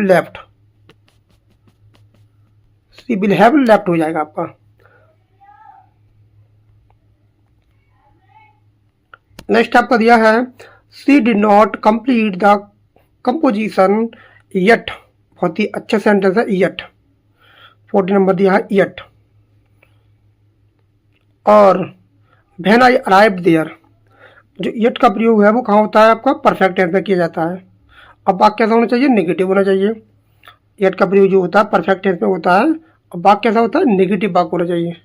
left, she will have left हो जाएगा आपका। नेक्स्ट आपका दिया है she did not complete the composition yet. बहुत ही अच्छा सेंटेंस है येट, 40 नंबर दिया है येट। और व्हेन आई अराइव्ड देयर, जो येट का प्रयोग है वो कहाँ होता है, आपका परफेक्ट टेंस में किया जाता है। अब वाक्य कैसा होना चाहिए, नेगेटिव होना चाहिए। येट का प्रयोग जो होता है परफेक्ट टेंस में होता है, और वाक्य कैसा होता है, नेगेटिव वाक्य होना चाहिए।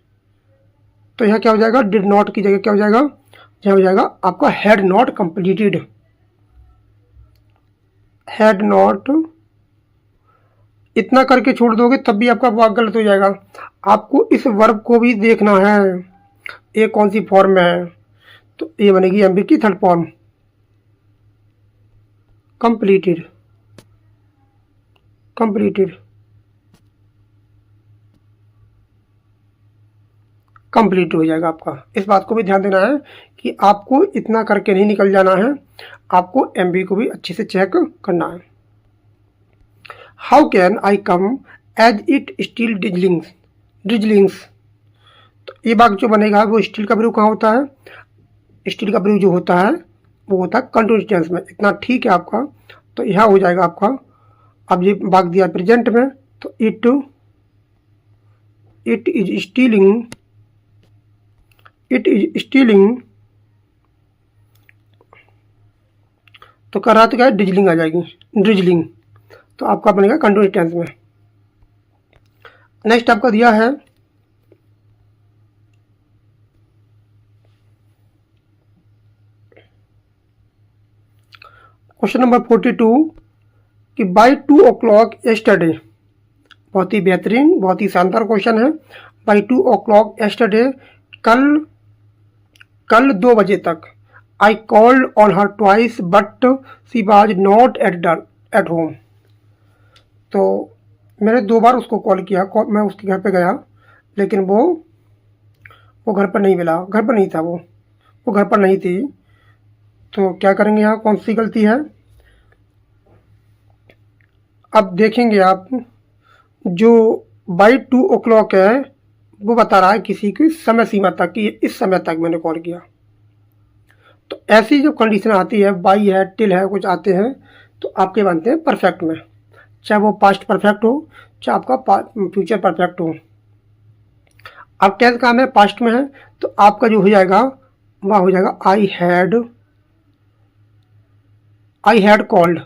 तो यहाँ क्या हो जाएगा, डिड नॉट की जगह क्या हो जाएगा, यहाँ हो जाएगा आपका had not completed, had not. इतना करके छोड़ दोगे तब भी आपका वाक्य गलत हो जाएगा। आपको इस वर्ब को भी देखना है, ये कौन सी फॉर्म में है। तो ये बनेगी एमबी की थर्ड फॉर्म, कंप्लीटेड, कंप्लीट हो जाएगा आपका। इस बात को भी ध्यान देना है कि आपको इतना करके नहीं निकल जाना है, आपको एमबी को भी अच्छे से चेक करना है। How can I come as it still drizzlings. तो ये बात जो बनेगा वो स्टील का प्रयोग कहाँ होता है, स्टील का प्रयोग जो होता है वो होता है कंटिन्यूस टेंस में। इतना ठीक है आपका। तो यह हो जाएगा आपका। अब ये भाग दिया प्रेजेंट में, तो it is stealing, it is stealing, तो कर रहा तो क्या है, ड्रिजलिंग आ जाएगी, ड्रिजलिंग। तो आपका बनेगा कंटिन्यूस टेंस में। नेक्स्ट आपका दिया है क्वेश्चन नंबर 42 कि बाय 2 o'clock yesterday। बहुत ही बेहतरीन, बहुत ही शानदार क्वेश्चन है। बाय 2 o'clock yesterday, कल 2 बजे तक। I called on her twice but she was not at home. तो मैंने 2 बार उसको कॉल किया, मैं उसके घर पे गया, लेकिन वो घर पर नहीं मिला, घर पर नहीं था, वो घर पर नहीं थी। तो क्या करेंगे, यहाँ कौन सी गलती है। अब देखेंगे आप, जो बाई 2 o'clock है वो बता रहा है किसी की समय सीमा तक कि इस समय तक मैंने कॉल किया। तो ऐसी जो कंडीशन आती है, बाई है, टिल है, कुछ आते हैं, तो आपके बनते हैं परफेक्ट में, चाहे वो पास्ट परफेक्ट हो, चाहे आपका फ्यूचर परफेक्ट हो। अब टेंस काम है पास्ट में है, तो आपका जो हो जाएगा वह हो जाएगा I had called.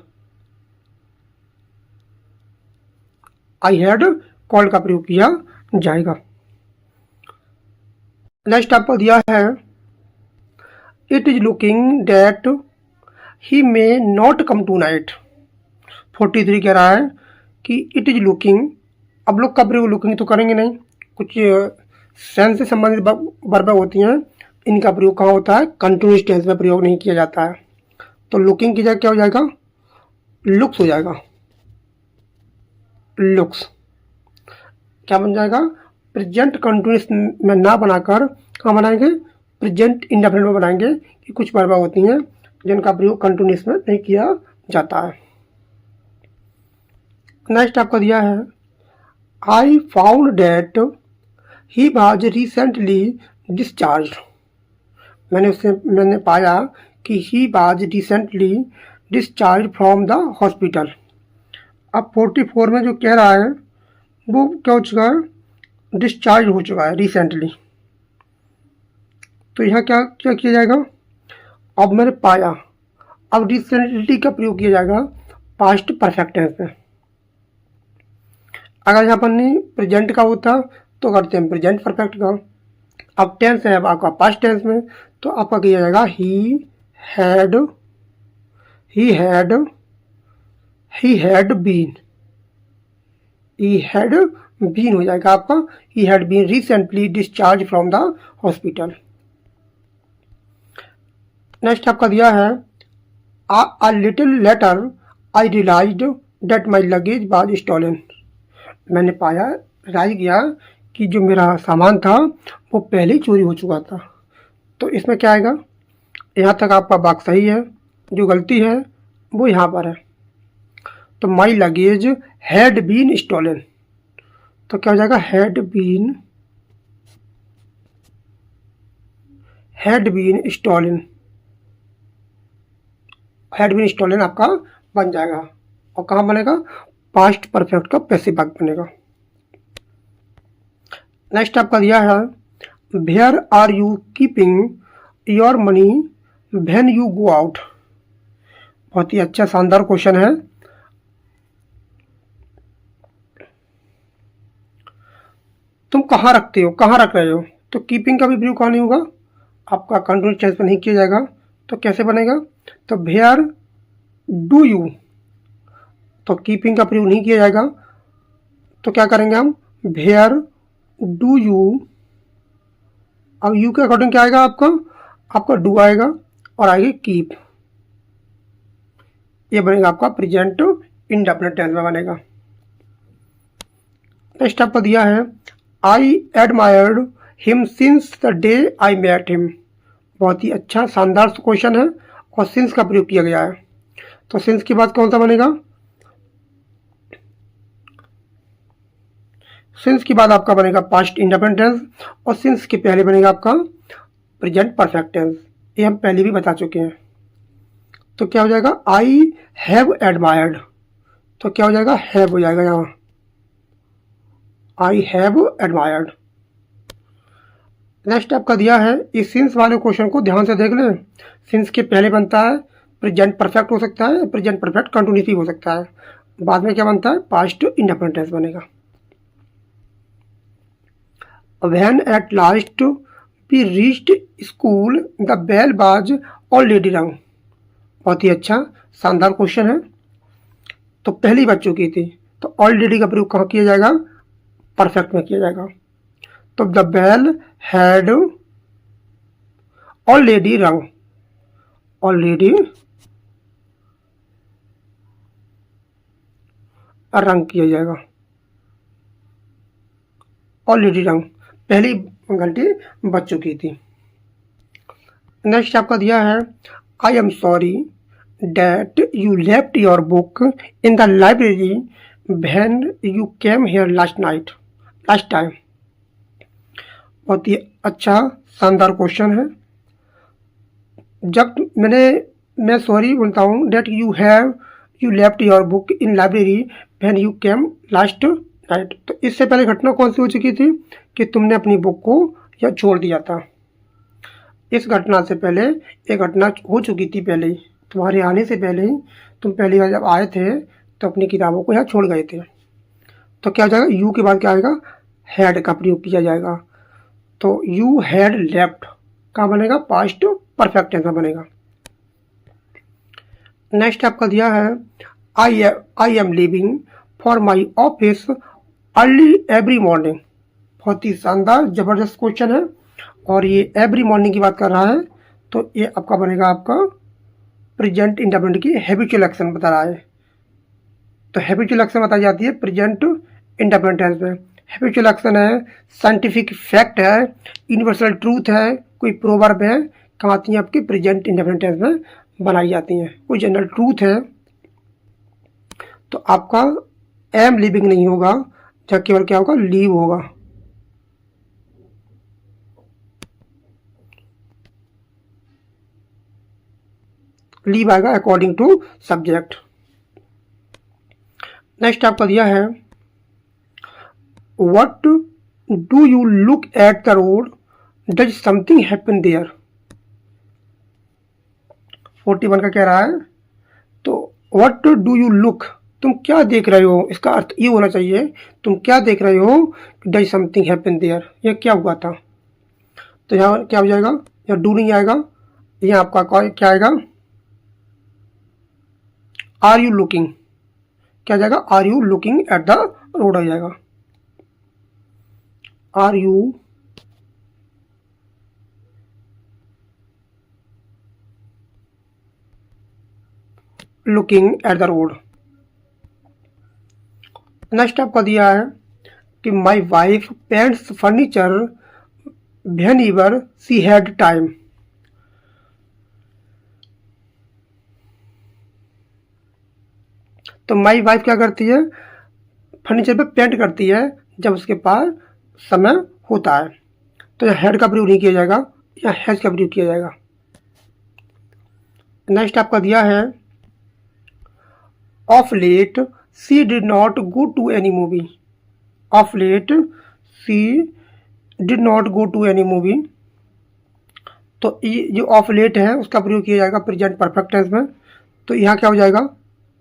I had called का प्रयोग किया जाएगा। नेक्स्ट आपको दिया है it is looking that he may not come tonight. 43 कह रहा है कि इट इज लुकिंग। अब लोग का प्रयोग लुकिंग तो करेंगे नहीं, कुछ सेंस से संबंधित वर्ब होती हैं, इनका प्रयोग कहाँ होता है, कंटिन्यूस टेंस में प्रयोग नहीं किया जाता है। तो लुकिंग की जगह क्या हो जाएगा, लुक्स हो जाएगा, लुक्स। क्या बन जाएगा, प्रेजेंट कंटिन्यूस में ना बनाकर कहाँ बनाएंगे, प्रेजेंट इंडेफिनिट में बनाएंगे कि कुछ वर्ब होती हैं जिनका प्रयोग कंटिन्यूस में नहीं किया जाता है। नेक्स्ट आपका दिया है I found date he was recently discharge. मैंने पाया कि he was recently discharge from the hospital. अब 44 में जो कह रहा है वो क्या हो चुका है, डिस्चार्ज हो चुका है रिसेंटली। तो यहाँ क्या क्या किया जाएगा, अब मैंने पाया। अब रिसेंटली का प्रयोग किया जाएगा पास्ट परफेक्ट टेंस में। अगर यहाँ पर नहीं प्रेजेंट का होता तो करते हैं प्रेजेंट परफेक्ट का। अब टेंस है अब आपका पास्ट टेंस में, तो आपका किया जाएगा ही हैड बीन हो जाएगा आपका, he had been recently discharge from the hospital. Next आपका दिया है a little later I realized that my luggage was stolen. मैंने पाया, रियलाइज किया कि जो मेरा सामान था वो पहले ही चोरी हो चुका था। तो इसमें क्या आएगा, यहाँ तक आपका वाक्य सही है, जो गलती है वो यहाँ पर है। तो माई लगेज हैड बीन स्टॉलन, तो क्या हो जाएगा, हैड बीन स्टॉलन आपका बन जाएगा। और कहाँ बनेगा, पास्ट परफेक्ट का पैसिव भाग बनेगा। नेक्स्ट आपका दिया है where are you keeping your money when you go out. बहुत ही अच्छा शानदार क्वेश्चन है। तुम कहाँ रखते हो, कहाँ रख रहे हो। तो कीपिंग का भी प्रयोग कहाँ नहीं होगा, आपका कंटिन्यूस टेंस में नहीं किया जाएगा। तो कैसे बनेगा, तो वेयर डू यू, तो कीपिंग का प्रयोग नहीं किया जाएगा। तो क्या करेंगे हम, वेयर डू यू। अब यू के अकॉर्डिंग क्या आएगा आपका डू आएगा और आएगी कीप। ये बनेगा आपका प्रेजेंट इंडेफिनिट टेंस में बनेगा। नेक्स्ट आपको दिया है I admired him since the day I met him. बहुत ही अच्छा शानदार क्वेश्चन है और सिंस का प्रयोग किया गया है। तो सिंस के बाद कौन सा बनेगा, सिंस के बाद आपका बनेगा पास्ट इंडेफिनिट टेंस और सिंस के पहले बनेगा आपका प्रेजेंट परफेक्ट टेंस। ये हम पहले भी बता चुके हैं। तो क्या हो जाएगा, आई हैव एडमायर्ड, तो क्या हो जाएगा, हैव हो जाएगा यहाँ, आई हैव एडमायर्ड। नेक्स्ट आपका दिया है, इस सिंस वाले क्वेश्चन को ध्यान से देख लें। सिंस के पहले बनता है प्रेजेंट परफेक्ट हो सकता है, प्रेजेंट परफेक्ट कंटिन्यूटिव हो सकता है, बाद में क्या बनता है, पास्ट इंडेफिनिट टेंस बनेगा। When at last we reached school the bell was already rung. बहुत ही अच्छा शानदार क्वेश्चन है। तो पहली बज चुकी थी, तो ऑलरेडी का प्रयोग कहाँ किया जाएगा, परफेक्ट में किया जाएगा। तो द बेल हैड ऑलरेडी रंग, ऑलरेडी रंग किया जाएगा, ऑलरेडी रंग, पहली घंटी बज चुकी थी। नेक्स्ट आपका दिया है, I am sorry that you left your book in the library when you came here last time. बहुत ही अच्छा शानदार क्वेश्चन है। जब मैं सॉरी बोलता हूँ, that you left your book in library when you came last night, तो इससे पहले घटना कौन सी हो चुकी थी कि तुमने अपनी बुक को या छोड़ दिया था। इस घटना से पहले एक घटना हो चुकी थी, पहले ही तुम्हारे आने से पहले ही, तुम पहली बार जब आए थे तो अपनी किताबों को यहाँ छोड़ गए थे। तो क्या हो जाएगा, यू के बाद क्या आएगा, हैड का प्रयोग किया जाएगा। तो यू हैड लेफ्ट का बनेगा, पास्ट परफेक्ट टेंस में बनेगा। नेक्स्ट आपका दिया है, I am living for my office early every morning. बहुत ही शानदार जबरदस्त क्वेश्चन है, और ये एवरी मॉर्निंग की बात कर रहा है। तो ये आपका बनेगा, आपका प्रेजेंट इंडेफिनिट की हैबिचुअल एक्शन बता रहा है। तो हैबिचुअल एक्शन बताई जाती है प्रेजेंट इंडेफिनिट टेंस में। हैबिचुअल एक्शन है, साइंटिफिक फैक्ट है, यूनिवर्सल ट्रूथ है, कोई प्रोवर्ब है, कहाँ आती हैं आपके प्रेजेंट इंडेफिनिट टेंस में बनाई जाती हैं। कोई जनरल ट्रूथ है, तो आपका एम लिविंग नहीं होगा, जहाँ केवल क्या होगा, लीव होगा। लीव आएगा अकॉर्डिंग टू सब्जेक्ट। नेक्स्ट आपका दिया है, what do you look at the road does something happen there. 41 का कह रहा है, तो व्हाट डू यू लुक, तुम क्या देख रहे हो, इसका अर्थ ये होना चाहिए, तुम क्या देख रहे हो, डज समथिंग हैपन देयर, ये क्या हुआ था। तो यहाँ क्या हो जाएगा, यहाँ डू नहीं आएगा, यहाँ आपका क्या आएगा, आर यू लुकिंग, क्या जाएगा, are you looking at the road आ जाएगा। Are you looking at the road. Next आपका दिया है कि my wife paints furniture whenever she had time. तो माई वाइफ क्या करती है, फर्नीचर पे पेंट करती है जब उसके पास समय होता है। तो यहाँ हैड का प्रयोग नहीं किया जाएगा, यहाँ हैज का प्रयोग किया जाएगा। नेक्स्ट आपका दिया है, of late she did not go to any movie. Of late she did not go to any movie. तो ये जो ऑफ लेट है उसका प्रयोग किया जाएगा प्रेजेंट परफेक्ट टेंस में। तो यहाँ क्या हो जाएगा,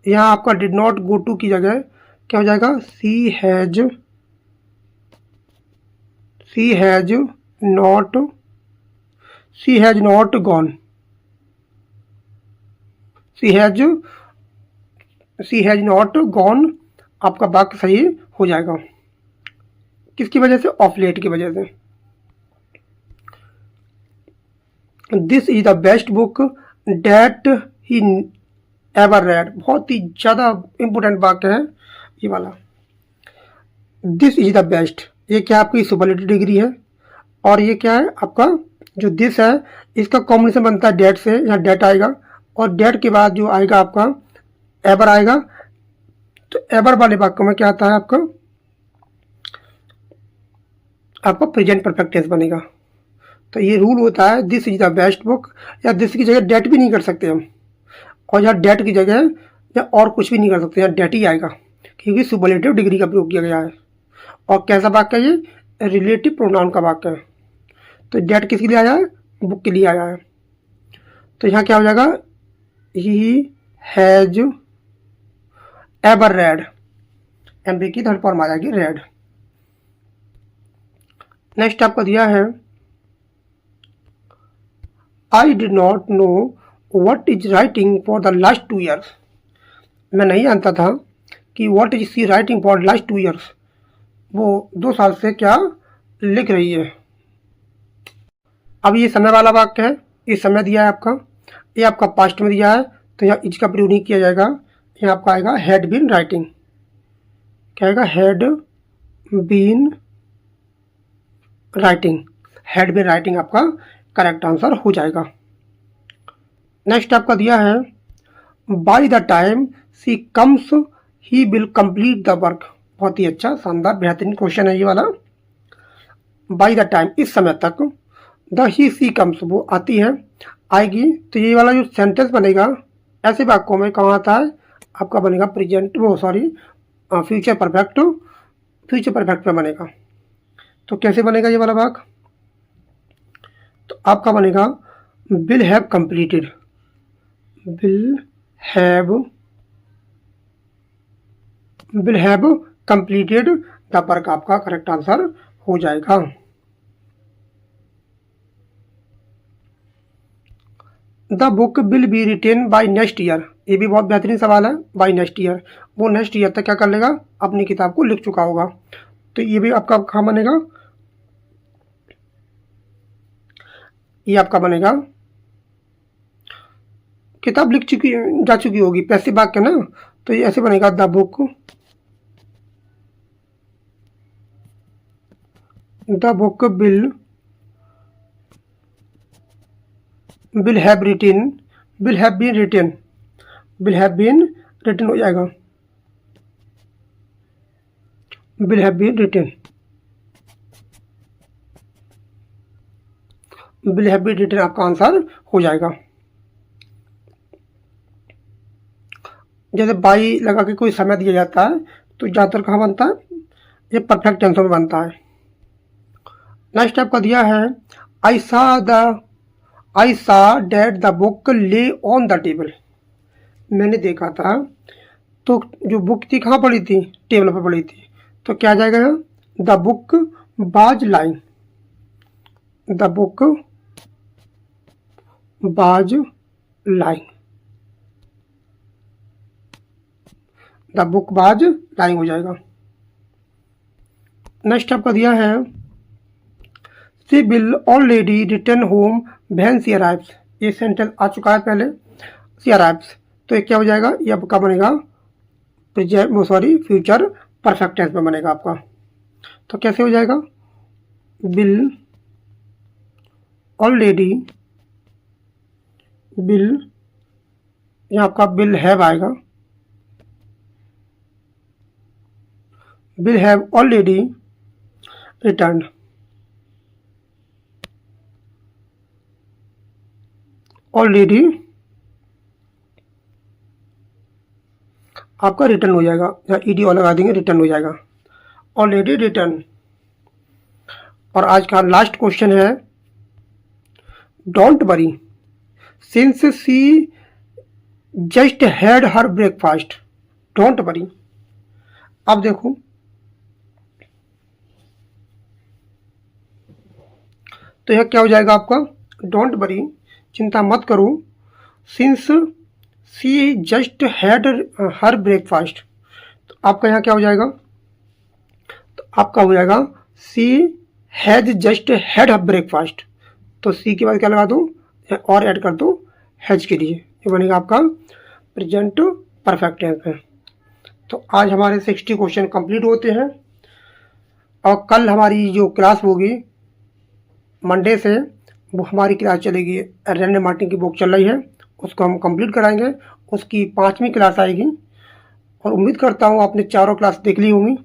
यहाँ आपका डिड नॉट गो टू की जगह क्या हो जाएगा, she has not gone. She has not gone आपका वाक्य सही हो जाएगा। किसकी वजह से, ऑफ लेट की वजह से। This is the best book that he ever read. बहुत ही ज़्यादा इंपॉर्टेंट वाक्य है ये वाला। दिस इज द बेस्ट, ये क्या आपकी सुपरलेटिव डिग्री है, और ये क्या है आपका जो दिस है इसका कॉम्बिनेशन बनता है डेट से, यहाँ डेट आएगा, और डेट के बाद जो आएगा आपका एवर आएगा। तो एवर वाले वाक्य में क्या आता है आपका प्रेजेंट परफेक्ट टेंस बनेगा। तो ये रूल होता है, this is the best book, या दिस की जगह डेट भी नहीं कर सकते हम, और यहाँ डेट की जगह या और कुछ भी नहीं कर सकते, यहाँ डेट ही आएगा क्योंकि सुपरलेटिव डिग्री का प्रयोग किया गया है। और कैसा वाक्य है ये? रिलेटिव प्रोनाउन का वाक्य है। तो डेट किसके लिए आया है? बुक के लिए आया है। तो यहाँ क्या हो जाएगा? He has ever read, MP की थर्ड फॉर्म आ जाएगी रेड। नेक्स्ट आपको दिया है I did not know what is writing for the last 2 years। मैं नहीं जानता था कि what is she writing for last 2 years, वो 2 साल से क्या लिख रही है। अब ये समय वाला वाक्य है, ये समय दिया है आपका, ये आपका पास्ट में दिया है, तो यहाँ इज का प्रयोग नहीं किया जाएगा। यहाँ आपका आएगा हैड बीन राइटिंग। क्या आएगा? Had been writing. Had been writing आपका करेक्ट आंसर हो जाएगा। नेक्स्ट आपका दिया है by the time she comes he will complete the work. बहुत ही अच्छा, शानदार, बेहतरीन क्वेश्चन है ये वाला। बाय द टाइम, इस समय तक, द ही सी कम्स, वो आती है, आएगी, तो ये वाला जो सेंटेंस बनेगा ऐसे वाक्यों में कहाँ आता है? आपका बनेगा प्रेजेंट, वो sorry future perfect, future perfect में बनेगा। तो कैसे बनेगा ये वाला वाक्य? तो आपका बनेगा will have completed, will have completed the work आपका करेक्ट आंसर हो जाएगा। The book will be written by next year, ये भी बहुत बेहतरीन सवाल है। बाय नेक्स्ट ईयर, वो नेक्स्ट ईयर तक क्या कर लेगा? अपनी किताब को लिख चुका होगा। तो ये भी आपका कहाँ बनेगा? ये आपका बनेगा किताब लिख चुकी जा चुकी होगी, पैसिव वाक्य ना, तो ये ऐसे बनेगा the book will have written, will have been written, will have been written हो जाएगा, will have been written, will have been written आपका आंसर हो जाएगा। जैसे बाई लगा के कोई समय दिया जाता है तो ज़्यादातर कहाँ बनता है? ये परफेक्ट टेंस में बनता है। नेक्स्ट आपका दिया है आई सा डेट द बुक ले ऑन द टेबल। मैंने देखा था, तो जो बुक थी कहाँ पड़ी थी? टेबल पर पड़ी थी। तो क्या आ जाएगा? द बुक बाज लाइन, द बुक बाज लाइन, द बुक बाज लाइन हो जाएगा। नेक्स्ट आपका दिया है she will already return home when she arrives. ये सेंटेंस आ चुका है पहले, शी अराइव्स, तो ये क्या हो जाएगा? ये आपका बनेगा प्रेजेंट, वो सॉरी फ्यूचर परफेक्ट टेंस में बनेगा आपका। तो कैसे हो जाएगा? विल ऑलरेडी, विल, ये आपका विल हैव आएगा, will have already return, already आपका रिटर्न हो जाएगा, या ईडी और लगा देंगे, रिटर्न हो जाएगा, ऑलरेडी रिटर्न। और आज का लास्ट क्वेश्चन है don't worry since she just had her breakfast. Don't worry, अब देखो, तो यह क्या हो जाएगा आपका? डोंट वरी, चिंता मत करो, since she just had her breakfast, तो आपका यहाँ क्या हो जाएगा? तो आपका हो जाएगा she has just had her breakfast. तो सी के बाद क्या लगा दो? और ऐड कर दो हैज के लिए, ये बनेगा आपका प्रेजेंट परफेक्ट टेंस में। तो आज हमारे 60 क्वेश्चन कंप्लीट होते हैं, और कल हमारी जो क्लास होगी मंडे से, वो हमारी क्लास चलेगी, रैंडम मार्टिन की बुक चल रही है, उसको हम कंप्लीट कराएंगे। उसकी 5वीं क्लास आएगी, और उम्मीद करता हूँ आपने चारों क्लास देख ली होंगी,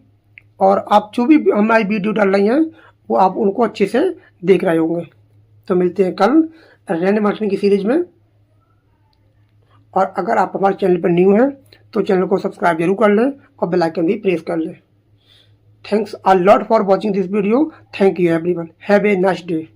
और आप जो भी हमारी वीडियो डाल रही हैं वो आप उनको अच्छे से देख रहे होंगे। तो मिलते हैं कल रैंडम मार्टिन की सीरीज में। और अगर आप हमारे चैनल पर न्यू हैं तो चैनल को सब्सक्राइब जरूर कर लें और बेल आइकन भी प्रेस कर लें। Thanks a lot for watching this video. Thank you everyone. Have a nice day.